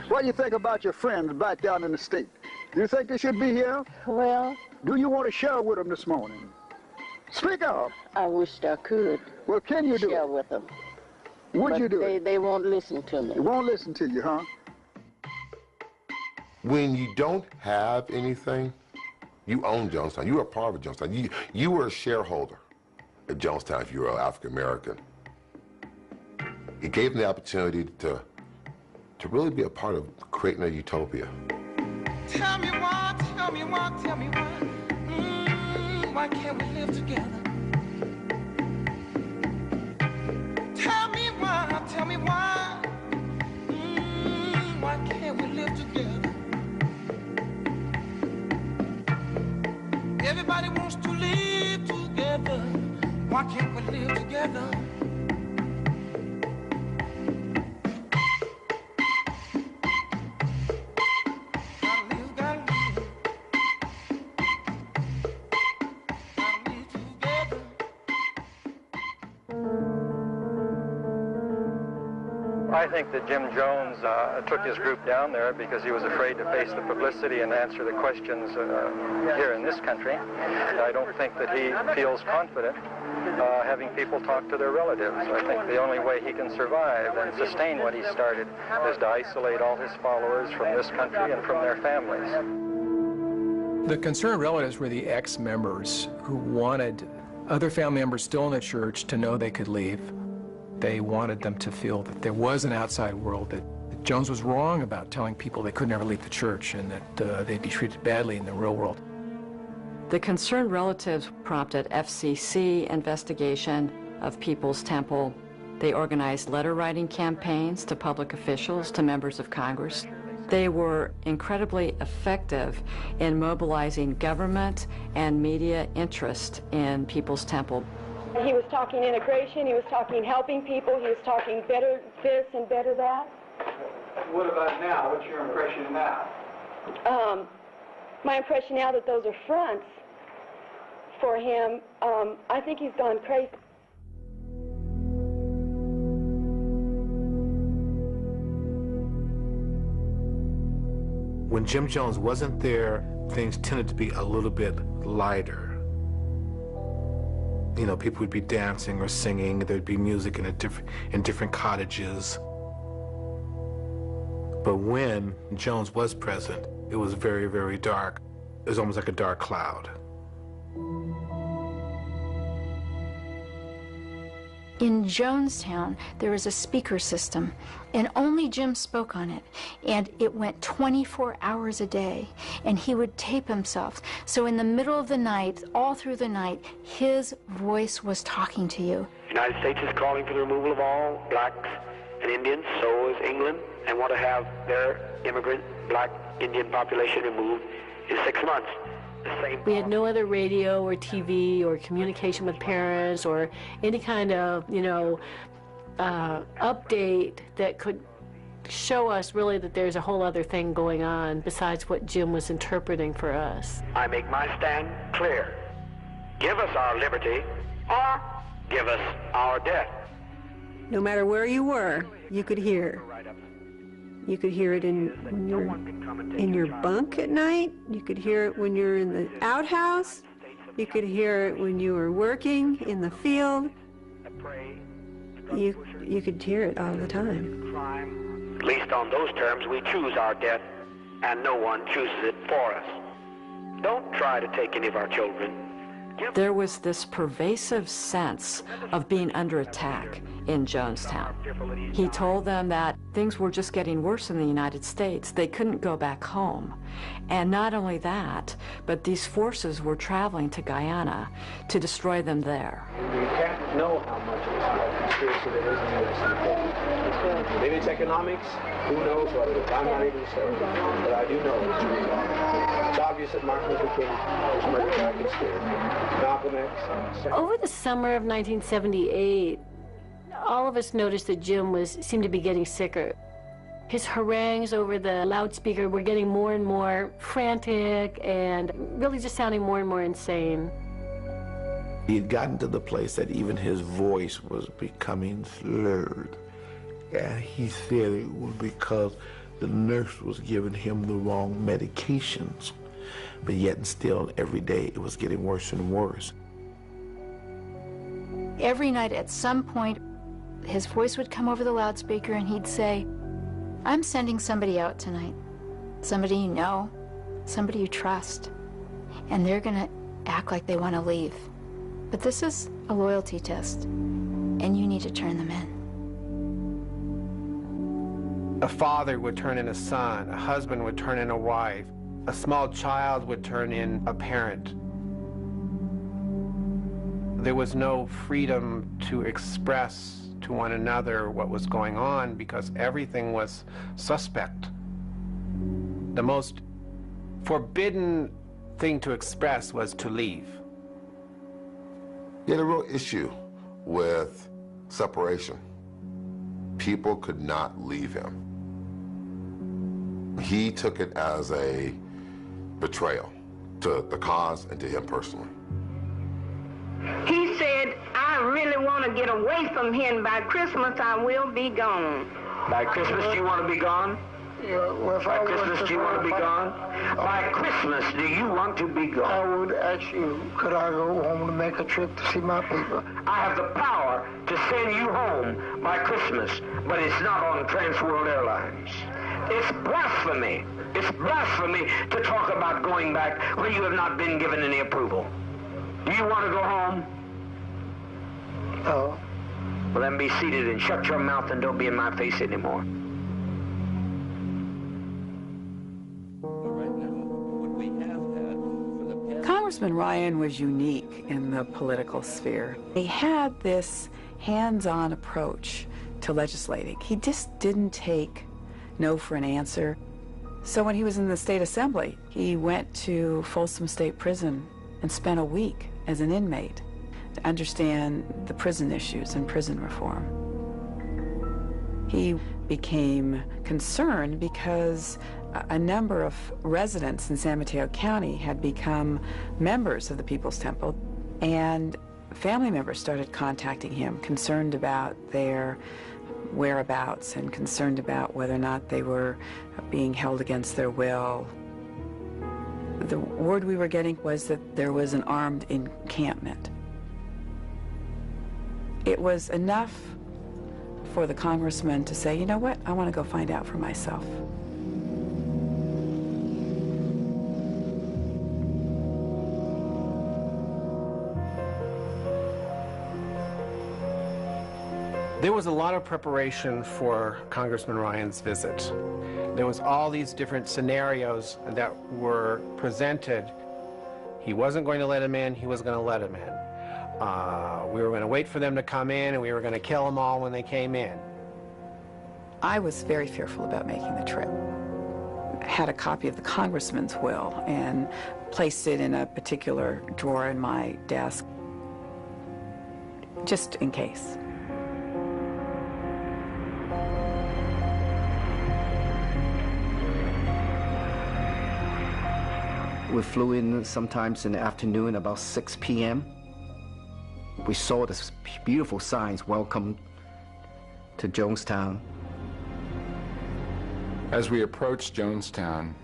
What do you think about your friends back down in the state? Do you think they should be here? Well, do you want to share with them this morning? Speak up. I wished I could. Well, can you do share it? with them? Would you do it? They won't listen to me. They won't listen to you, huh? When you don't have anything, you own Jonestown. You are part of Jonestown. You were a shareholder at Jonestown if you were African American. It gave them the opportunity to really be a part of creating a utopia. Tell me why, tell me why, tell me why. Why can't we live together? Tell me why, tell me why. Why can't we live together? Everybody wants to live together. Why can't we live together? I think that Jim Jones took his group down there because he was afraid to face the publicity and answer the questions here in this country. I don't think that he feels confident having people talk to their relatives. I think the only way he can survive and sustain what he started is to isolate all his followers from this country and from their families. The concerned relatives were the ex-members who wanted other family members still in the church to know they could leave. They wanted them to feel that there was an outside world, that Jones was wrong about telling people they could never leave the church and that they'd be treated badly in the real world. The concerned relatives prompted FCC investigation of People's Temple. They organized letter-writing campaigns to public officials, to members of Congress. They were incredibly effective in mobilizing government and media interest in People's Temple. He was talking integration, he was talking helping people, he was talking better this and better that. What about now? What's your impression now? My impression now that those are fronts for him, I think he's gone crazy. When Jim Jones wasn't there, things tended to be a little bit lighter. You know, people would be dancing or singing. There'd be music in different cottages. But when Jones was present, it was very, very dark. It was almost like a dark cloud. In Jonestown, there was a speaker system, and only Jim spoke on it. And it went 24 hours a day, and he would tape himself. So in the middle of the night, all through the night, his voice was talking to you. The United States is calling for the removal of all blacks and Indians, so is England, and want to have their immigrant black Indian population removed in 6 months. We had no other radio or TV or communication with parents or any kind of, update that could show us really that there's a whole other thing going on besides what Jim was interpreting for us. I make my stand clear. Give us our liberty or give us our death. No matter where you were, you could hear. You could hear it when you're in your bunk at night. You could hear it when you're in the outhouse. You could hear it when you were working in the field. You could hear it all the time. At least on those terms, we choose our death, and no one chooses it for us. Don't try to take any of our children. There was this pervasive sense of being under attack in Jonestown. He told them that things were just getting worse in the United States. They couldn't go back home. And not only that, but these forces were traveling to Guyana to destroy them there. You can't know how much of a conspiracy there is in the U.S. Maybe it's economics. Who knows what it is? I'm not even sure. But I do know it's real. It's obvious that Martin Luther King was murdered by a conspiracy. Malcolm X. Over the summer of 1978, all of us noticed that Jim seemed to be getting sicker. His harangues over the loudspeaker were getting more and more frantic and really just sounding more and more insane. He had gotten to the place that even his voice was becoming slurred. And he said it was because the nurse was giving him the wrong medications. But yet and still, every day, it was getting worse and worse. Every night at some point, his voice would come over the loudspeaker and he'd say, "I'm sending somebody out tonight. Somebody you know, somebody you trust. And they're gonna act like they want to leave. But this is a loyalty test, and you need to turn them in." A father would turn in a son, a husband would turn in a wife, a small child would turn in a parent. There was no freedom to express to one another what was going on because everything was suspect. The most forbidden thing to express was to leave. He had a real issue with separation. People could not leave him. He took it as a betrayal to the cause and to him personally. He said, "I really want to get away from here, and by Christmas I will be gone." By Christmas, do you want to be gone? Yeah, well, if By I Christmas, was do you want to be gone? By Christmas, do you want to be gone? I would ask you, could I go home to make a trip to see my people? I have the power to send you home by Christmas, but it's not on Trans World Airlines. It's blasphemy. It's blasphemy to talk about going back when you have not been given any approval. Do you want to go home? No. Well, then be seated and shut your mouth and don't be in my face anymore. Congressman Ryan was unique in the political sphere. He had this hands-on approach to legislating. He just didn't take no for an answer. So when he was in the state assembly, he went to Folsom State Prison and spent a week as an inmate to understand the prison issues and prison reform. He became concerned because a number of residents in San Mateo County had become members of the People's Temple, and family members started contacting him, concerned about their whereabouts and concerned about whether or not they were being held against their will. The word we were getting was that there was an armed encampment. It was enough for the congressman to say, you know what, I want to go find out for myself. There was a lot of preparation for Congressman Ryan's visit. There was all these different scenarios that were presented. He wasn't going to let him in, he was going to let him in. We were going to wait for them to come in, and we were going to kill them all when they came in. I was very fearful about making the trip. I had a copy of the congressman's will and placed it in a particular drawer in my desk, just in case. We flew in sometimes in the afternoon, about 6 p.m. We saw this beautiful signs, "Welcome to Jonestown." As we approached Jonestown,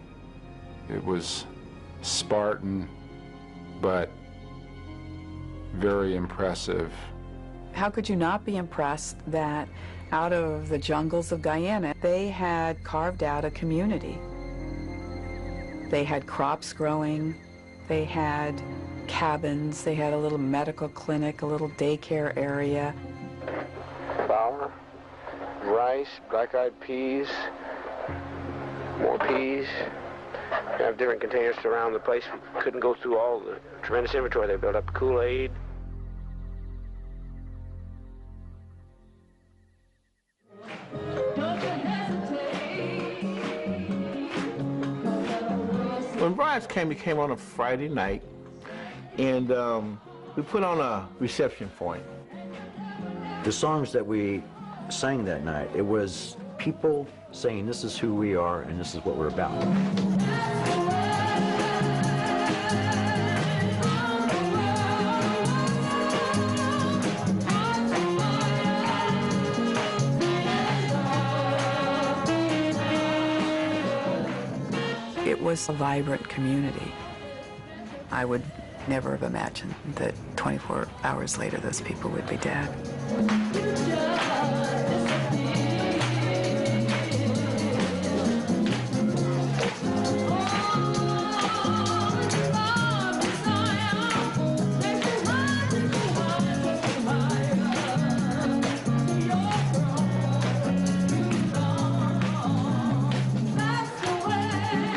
it was Spartan, but very impressive. How could you not be impressed that out of the jungles of Guyana, they had carved out a community? They had crops growing, they had cabins, they had a little medical clinic, a little daycare area. Flour, rice, black-eyed peas, more peas. We have different containers around the place. We couldn't go through all the tremendous inventory they built up. Kool-aid. When Brian came, he came on a Friday night, and we put on a reception for him. The songs that we sang that night, it was people saying this is who we are and this is what we're about. It was a vibrant community. I would never have imagined that 24 hours later those people would be dead.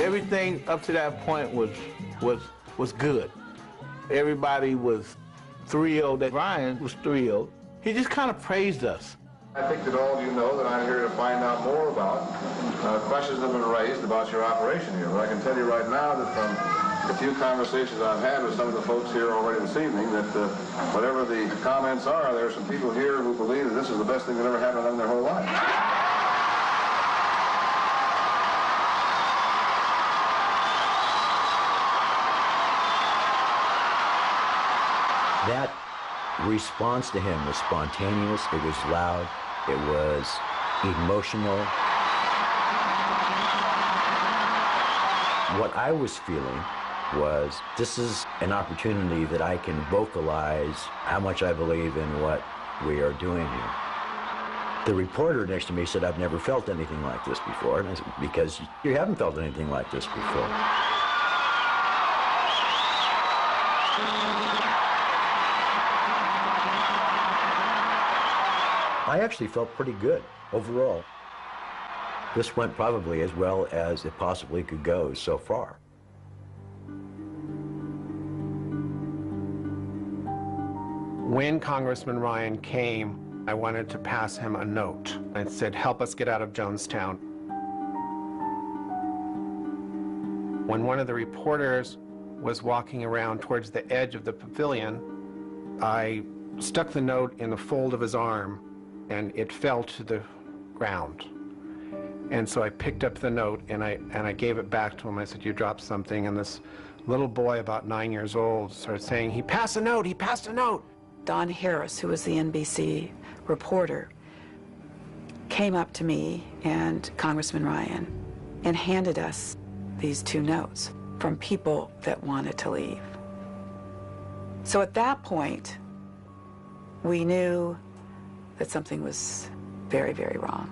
Everything up to that point was good. Everybody was thrilled that Ryan was thrilled. He just kind of praised us. I think that all of you know that I'm here to find out more about questions that have been raised about your operation here. But I can tell you right now that from the few conversations I've had with some of the folks here already this evening, that whatever the comments are, there are some people here who believe that this is the best thing that ever happened to them in their whole life. That response to him was spontaneous, it was loud, it was emotional. What I was feeling was, this is an opportunity that I can vocalize how much I believe in what we are doing here. The reporter next to me said, I've never felt anything like this before. And I said, because you haven't felt anything like this before. I actually felt pretty good overall. This went probably as well as it possibly could go so far. When Congressman Ryan came, I wanted to pass him a note. It said, help us get out of Jonestown. When one of the reporters was walking around towards the edge of the pavilion, I stuck the note in the fold of his arm, and it fell to the ground. And so I picked up the note and I gave it back to him. I said, you dropped something. And this little boy, about 9 years old, started saying, he passed a note, he passed a note. Don Harris, who was the NBC reporter, came up to me and Congressman Ryan and handed us these 2 notes from people that wanted to leave. So at that point, we knew that something was very, very wrong.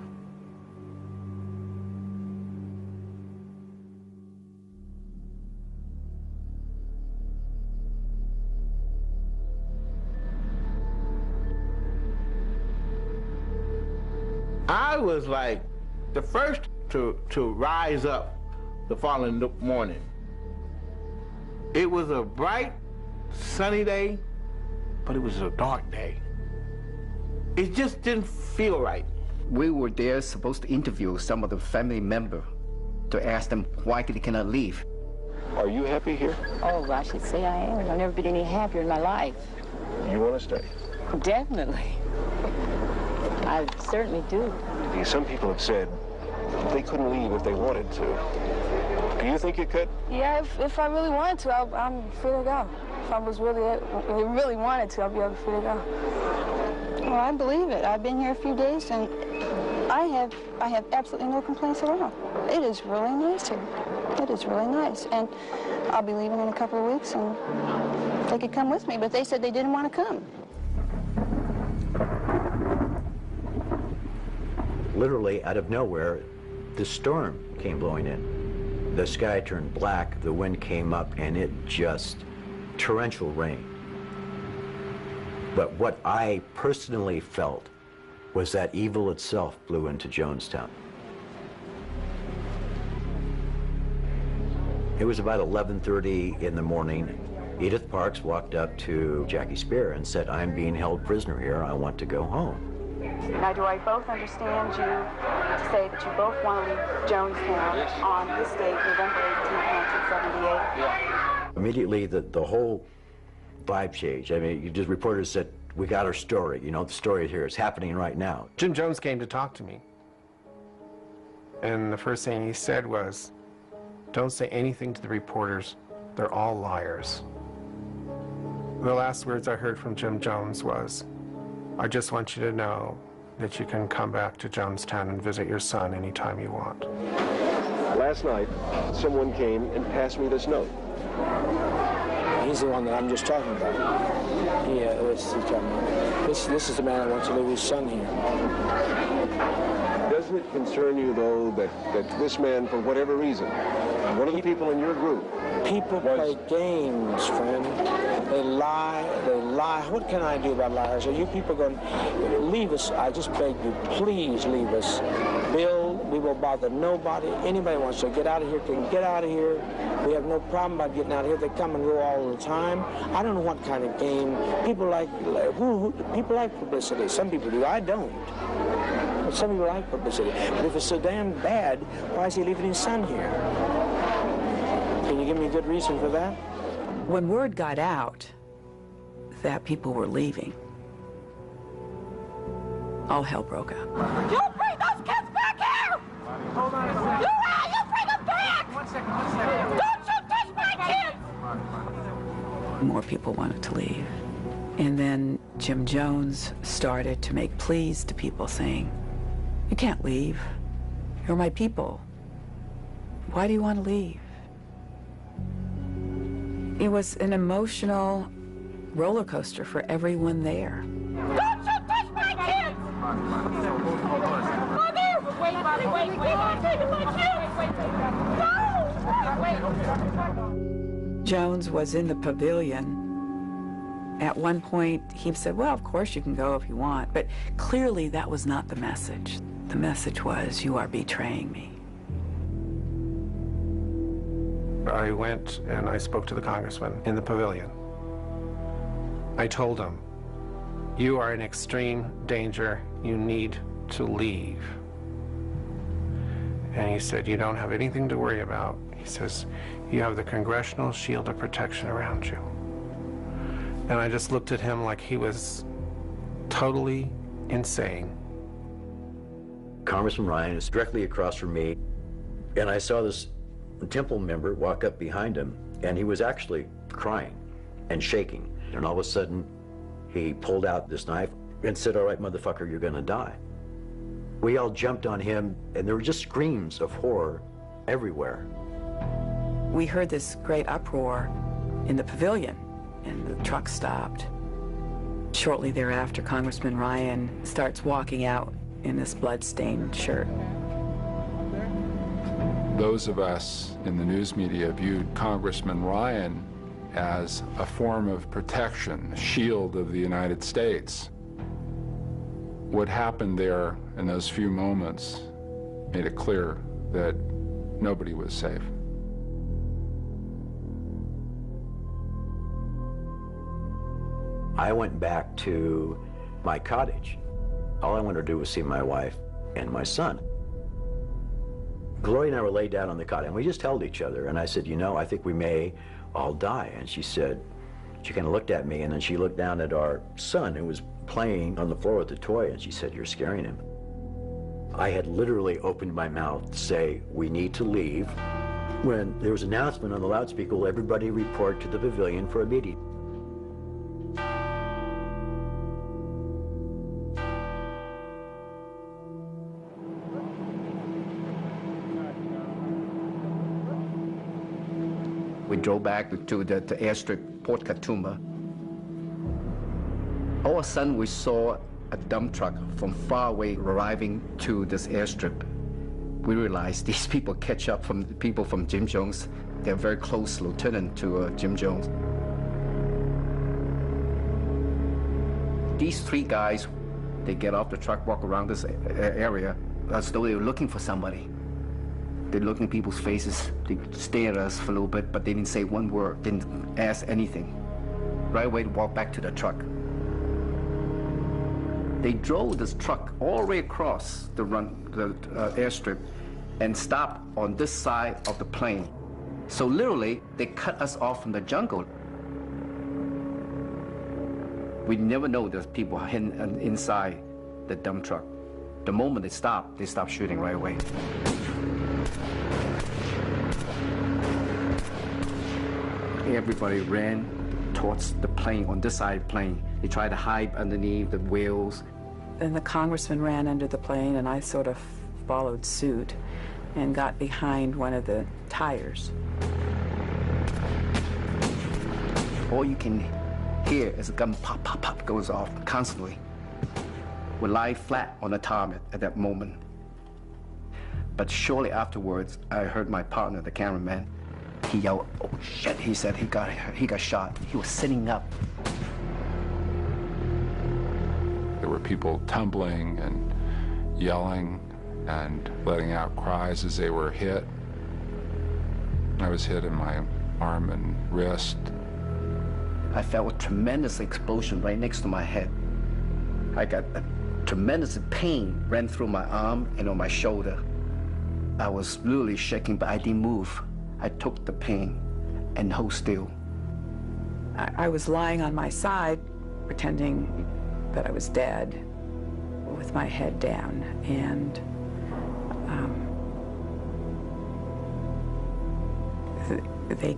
I was like the first to rise up the following morning. It was a bright, sunny day, but it was a dark day. It just didn't feel right. We were there supposed to interview some of the family members to ask them why they cannot leave. Are you happy here? Oh, I should say I am. I've never been any happier in my life. You want to stay? Definitely. I certainly do. Some people have said they couldn't leave if they wanted to. Do you think you could? Yeah, if I really wanted to, I'm free to go. If I was really wanted to, I'd be able to free to go. Well, I believe it. I've been here a few days, and I have absolutely no complaints at all. It is really nice here. It is really nice, and I'll be leaving in a couple of weeks, and they could come with me, but they said they didn't want to come. Literally out of nowhere, the storm came blowing in. The sky turned black, the wind came up, and it just torrential rain. But what I personally felt was that evil itself blew into Jonestown. It was about 11:30 in the morning. Edith Parks walked up to Jackie Spear and said, I'm being held prisoner here, I want to go home. Now, do I both understand you to say that you both want to leave Jonestown on this date, November 18th, 1978? Yeah. Immediately, the whole vibe changed. I mean, just reporters said, we got our story. You know, the story here is happening right now. Jim Jones came to talk to me. And the first thing he said was, don't say anything to the reporters. They're all liars. The last words I heard from Jim Jones was, I just want you to know that you can come back to Jonestown and visit your son anytime you want. Last night, someone came and passed me this note. He's the one that I'm just talking about. Yeah, this is the man that wants to leave his son here. Doesn't it concern you, though, that this man, for whatever reason, one of the people in your group... People play games, friend. They lie. What can I do about liars? Are you people going to leave us? I just beg you, please leave us. Bill, we will bother nobody. Anybody wants to get out of here can get out of here. We have no problem about getting out of here. They come and go all the time. I don't know what kind of game. People like people like publicity. Some people do. I don't. But some people like publicity. But if it's so damn bad, why is he leaving his son here? Can you give me a good reason for that? When word got out that people were leaving, all hell broke out. You bring those kids back here! Hold on a second. You bring them back! One second. Don't you touch my kids! More people wanted to leave. And then Jim Jones started to make pleas to people saying, you can't leave. You're my people. Why do you want to leave? It was an emotional roller coaster for everyone there. Don't you touch my kids! Mother! Wait, my kids! No! Jones was in the pavilion. At one point, he said, well, of course you can go if you want. But clearly that was not the message. The message was, you are betraying me. I went and I spoke to the congressman in the pavilion. I told him, you are in extreme danger. You need to leave. And he said, you don't have anything to worry about. He says, you have the Congressional Shield of Protection around you. And I just looked at him like he was totally insane. Congressman Ryan is directly across from me, and I saw this Temple member walk up behind him, and he was actually crying and shaking. And all of a sudden, he pulled out this knife and said, all right, motherfucker, you're gonna die. We all jumped on him, and there were just screams of horror everywhere. We heard this great uproar in the pavilion, and the truck stopped. Shortly thereafter, Congressman Ryan starts walking out in this blood-stained shirt. Those of us in the news media viewed Congressman Ryan as a form of protection, a shield of the United States. What happened there in those few moments made it clear that nobody was safe. I went back to my cottage. All I wanted to do was see my wife and my son. Gloria and I were laid down on the cot, and we just held each other. And I said, you know, I think we may all die. And she said, she kind of looked at me, and then she looked down at our son, who was playing on the floor with the toy, and she said, you're scaring him. I had literally opened my mouth to say, we need to leave, when there was an announcement on the loudspeaker, will everybody report to the pavilion for a meeting. We drove back to the airstrip, Port Katoomba. All of a sudden, we saw a dump truck from far away arriving to this airstrip. We realized these people catch up from the people from Jim Jones. They're very close lieutenant to Jim Jones. These three guys, they get off the truck, walk around this area as though they were looking for somebody. They look in people's faces, they stare at us for a little bit, but they didn't say one word, didn't ask anything. Right away, they walked back to the truck. They drove this truck all the way across the airstrip and stopped on this side of the plane. So literally, they cut us off from the jungle. We never know there's people hidden inside the dump truck. The moment they stopped shooting right away. Everybody ran towards the plane, on this side of the plane. They tried to hide underneath the wheels. Then the congressman ran under the plane, and I sort of followed suit and got behind one of the tires. All you can hear is a gun pop, pop, pop goes off constantly. We lie flat on the tarmac at that moment. But shortly afterwards, I heard my partner, the cameraman, he yelled, "Oh shit," he said he got shot. He was sitting up. There were people tumbling and yelling and letting out cries as they were hit. I was hit in my arm and wrist. I felt a tremendous explosion right next to my head. I got a tremendous pain ran through my arm and on my shoulder. I was literally shaking, but I didn't move. I took the pain and hold still. I was lying on my side, pretending that I was dead, with my head down, and they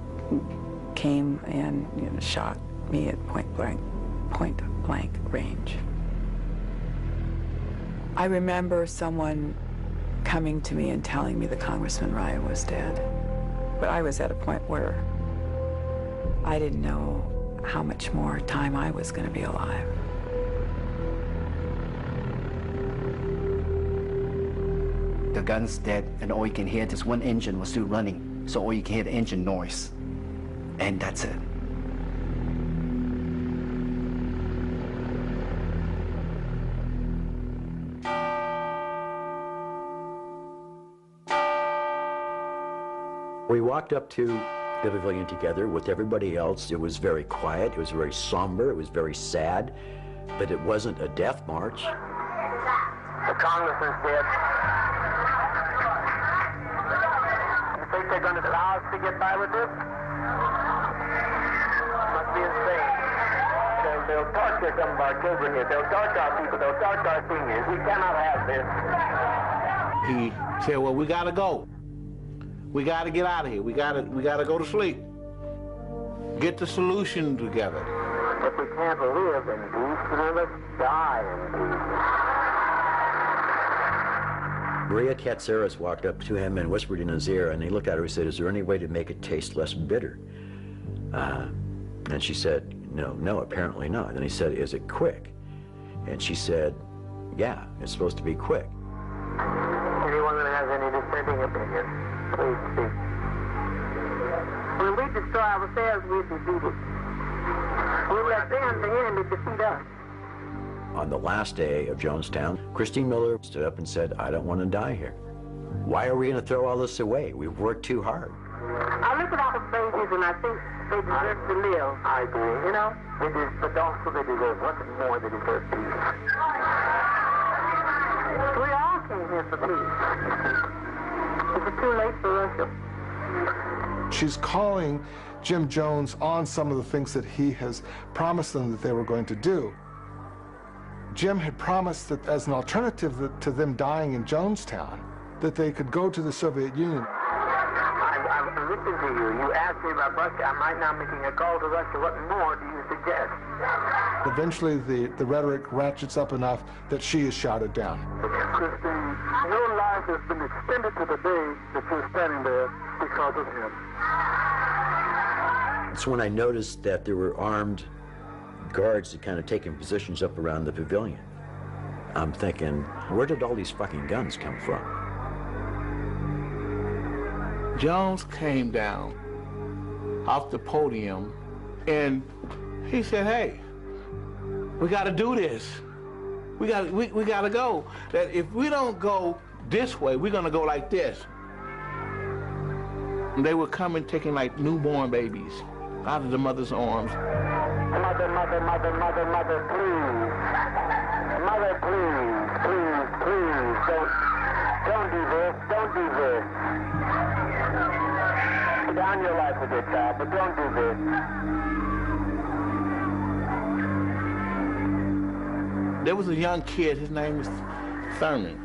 came and shot me at point blank range. I remember someone coming to me and telling me that Congressman Ryan was dead. But I was at a point where I didn't know how much more time I was going to be alive. The gun's dead, and all you can hear, this one engine was still running. So all you can hear the engine noise. And that's it. We walked up to the pavilion together with everybody else. It was very quiet, it was very somber, it was very sad, but it wasn't a death march. The congressman's dead. You think they're going to allow us to get by with this? Must be insane. They'll torture some of our children here. They'll torture our people. They'll torture our seniors. We cannot have this. He said, well, we got to go. We got to get out of here. We got to go to sleep. Get the solution together. If we can't live in peace, then let's die in peace. Maria Katsaris walked up to him and whispered in his ear, and he looked at her and said, "Is there any way to make it taste less bitter?" And she said, no, apparently not. And he said, "Is it quick?" And she said, "Yeah, it's supposed to be quick." Anyone that has any dissenting opinion, please speak. When we destroy ourselves, we're defeated. We let them, the enemy, defeat us. On the last day of Jonestown, Christine Miller stood up and said, "I don't want to die here. Why are we going to throw all this away? We've worked too hard." I look at our babies and I think they deserve to live. I agree. You know? But also they deserve nothing more than deserve peace. We all came here for peace. Is it too late for us? She's calling Jim Jones on some of the things that he has promised them that they were going to do. Jim had promised that as an alternative to them dying in Jonestown, that they could go to the Soviet Union. I'm listening to you. You asked me about Russia. I'm right now making a call to Russia. What more do you suggest? Eventually, the rhetoric ratchets up enough that she is shouted down. Christine, your life has been extended to the day that you're standing there because of him. It's when I noticed that there were armed guards that kind of taking positions up around the pavilion. I'm thinking, where did all these fucking guns come from? Jones came down off the podium and he said, "Hey, we got to do this. We got to go. That if we don't go this way, we're going to go like this." And they were coming, taking like newborn babies out of the mother's arms. Mother, mother, mother, mother, mother, please. Mother, please, please, please, don't do this, don't do this. Put down your life with your child, but don't do this. There was a young kid, his name was Thurman.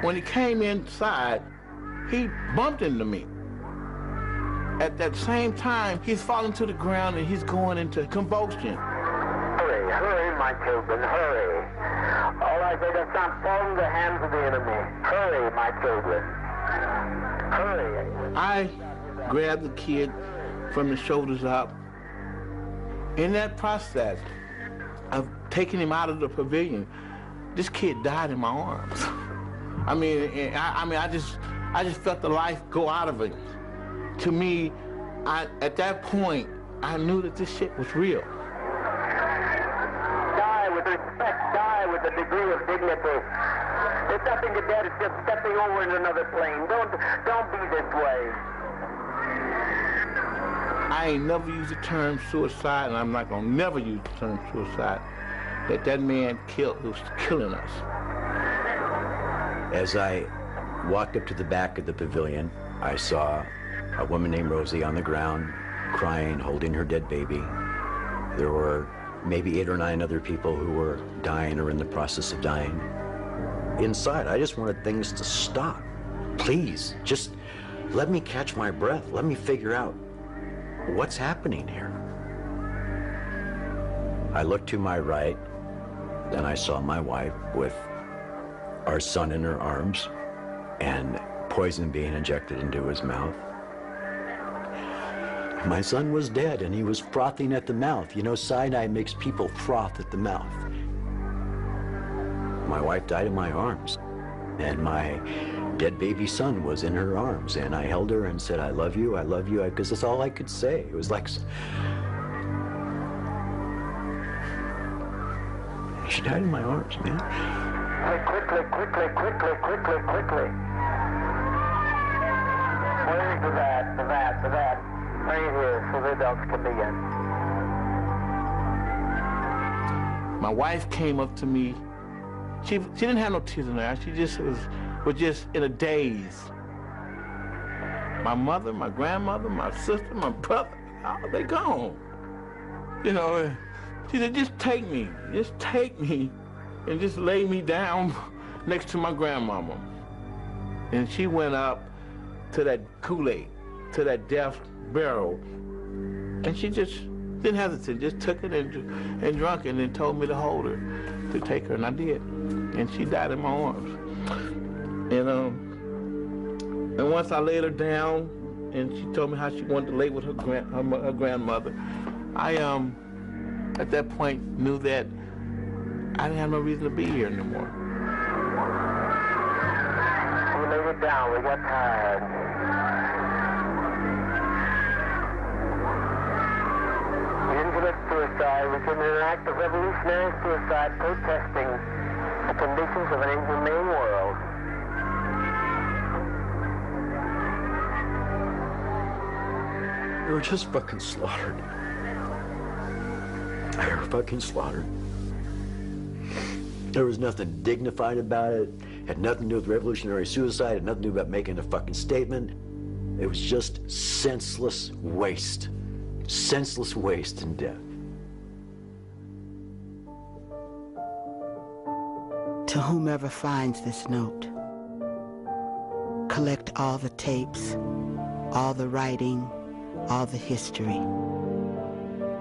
When he came inside, he bumped into me. At that same time, he's falling to the ground and he's going into convulsion. Hurry, hurry, my children, hurry. All I say is not fall in the hands of the enemy. Hurry, my children. Hurry. I grabbed the kid from the shoulders up. In that process of taking him out of the pavilion, this kid died in my arms. I just felt the life go out of him. To me, at that point, I knew that this shit was real. Die with respect, die with a degree of dignity. There's nothing to death, it's just stepping over into another plane. Don't be this way. I ain't never used the term suicide, and I'm not gonna never use the term suicide. That man killed, who was killing us. As I walked up to the back of the pavilion, I saw a woman named Rosie on the ground, crying, holding her dead baby. There were maybe 8 or 9 other people who were dying or in the process of dying. Inside, I just wanted things to stop. Please, just let me catch my breath. Let me figure out what's happening here. I looked to my right, and I saw my wife with our son in her arms and poison being injected into his mouth. My son was dead, and he was frothing at the mouth. You know, cyanide makes people froth at the mouth. My wife died in my arms, and my dead baby son was in her arms, and I held her and said, I love you, because that's all I could say. It was like, she died in my arms, man. Quickly. Where's the vat? Right here, so the adults can begin. My wife came up to me. She didn't have no tears in her eyes. She just was just in a daze. My mother, my grandmother, my sister, my brother, oh, they gone. You know, she said, just take me, and just lay me down next to my grandmama. And she went up to that kool-aid, to that death barrel, and she just didn't hesitate, just took it and drank it, and then told me to hold her, to take her, and I did. And she died in my arms. And once I laid her down, and she told me how she wanted to lay with her grandmother, I at that point knew that I didn't have no reason to be here anymore. We laid it down, we got tired. We didn't commit suicide, we committed an act of revolutionary suicide protesting the conditions of an inhumane world. They were just fucking slaughtered. They were fucking slaughtered. There was nothing dignified about it. Had nothing to do with revolutionary suicide. Had nothing to do about making a fucking statement. It was just senseless waste. Senseless waste and death. To whomever finds this note, collect all the tapes, all the writing, all the history.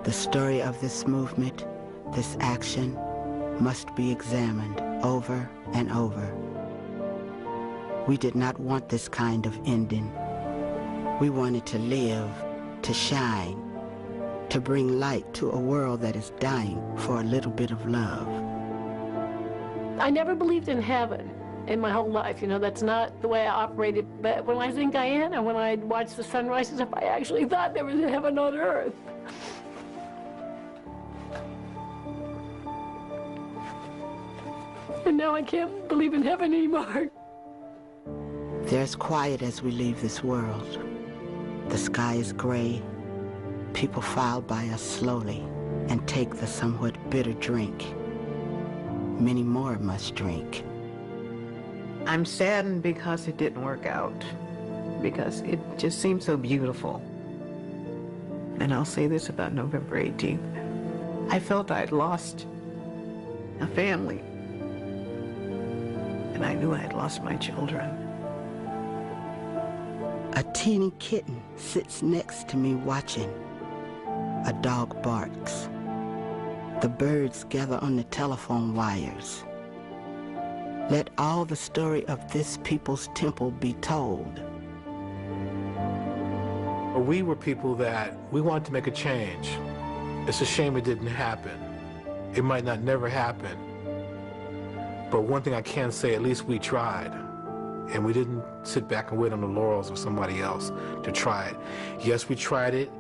The story of this movement, this action, must be examined over and over. We did not want this kind of ending. We wanted to live, to shine, to bring light to a world that is dying for a little bit of love. I never believed in heaven in my whole life. You know, that's not the way I operated. But when I was in Guyana, when I watched the sunrise and stuff, I actually thought there was a heaven on earth. And now I can't believe in heaven anymore. There's quiet as we leave this world. The sky is gray. People file by us slowly and take the somewhat bitter drink. many more must drink. I'm saddened because it didn't work out, because it just seemed so beautiful. And I'll say this about November 18th. I felt I'd lost a family, and I knew I had lost my children. A teeny kitten sits next to me watching. A dog barks. The birds gather on the telephone wires. Let all the story of this people's temple be told. We were people that we wanted to make a change. It's a shame it didn't happen. It might not never happen. But one thing I can say, at least we tried. And we didn't sit back and wait on the laurels of somebody else to try it. Yes, we tried it.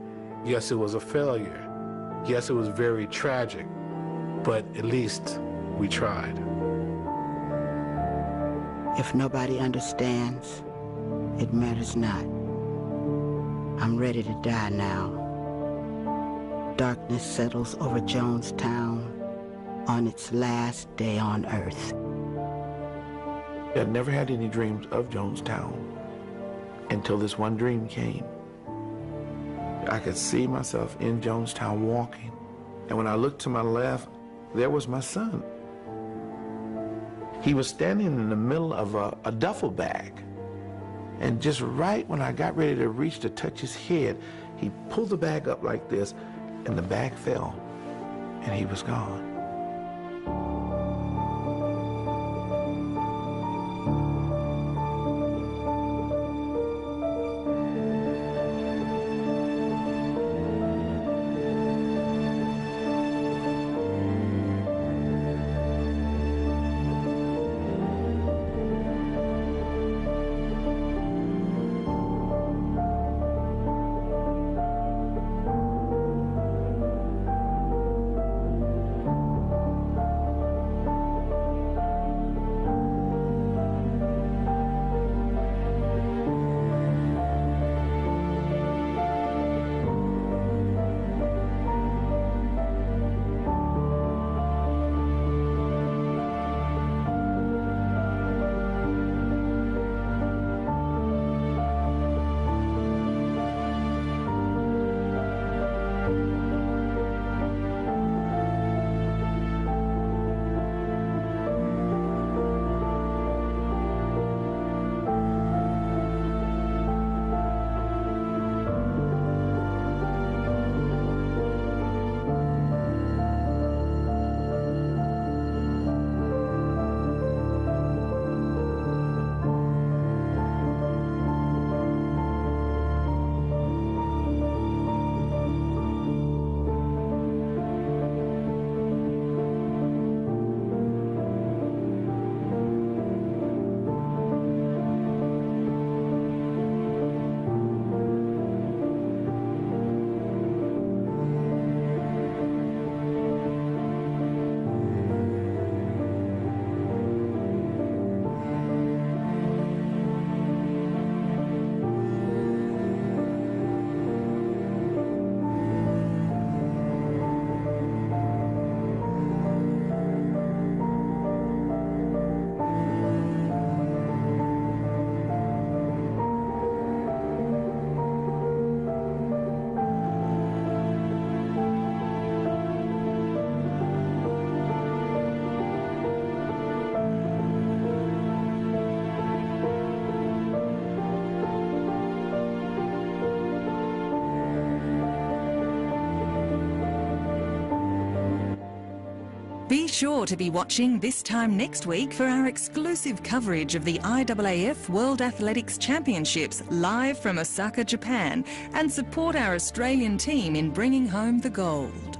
Yes, it was a failure. Yes, it was very tragic. But at least we tried. If nobody understands, it matters not. I'm ready to die now. Darkness settles over Jonestown on its last day on earth. I'd never had any dreams of Jonestown until this one dream came. I could see myself in Jonestown walking, and when I looked to my left, there was my son. He was standing in the middle of a duffel bag, and just right when I got ready to reach to touch his head, he pulled the bag up like this, and the bag fell, and he was gone. Be sure to be watching this time next week for our exclusive coverage of the IAAF World Athletics Championships live from Osaka, Japan, and support our Australian team in bringing home the gold.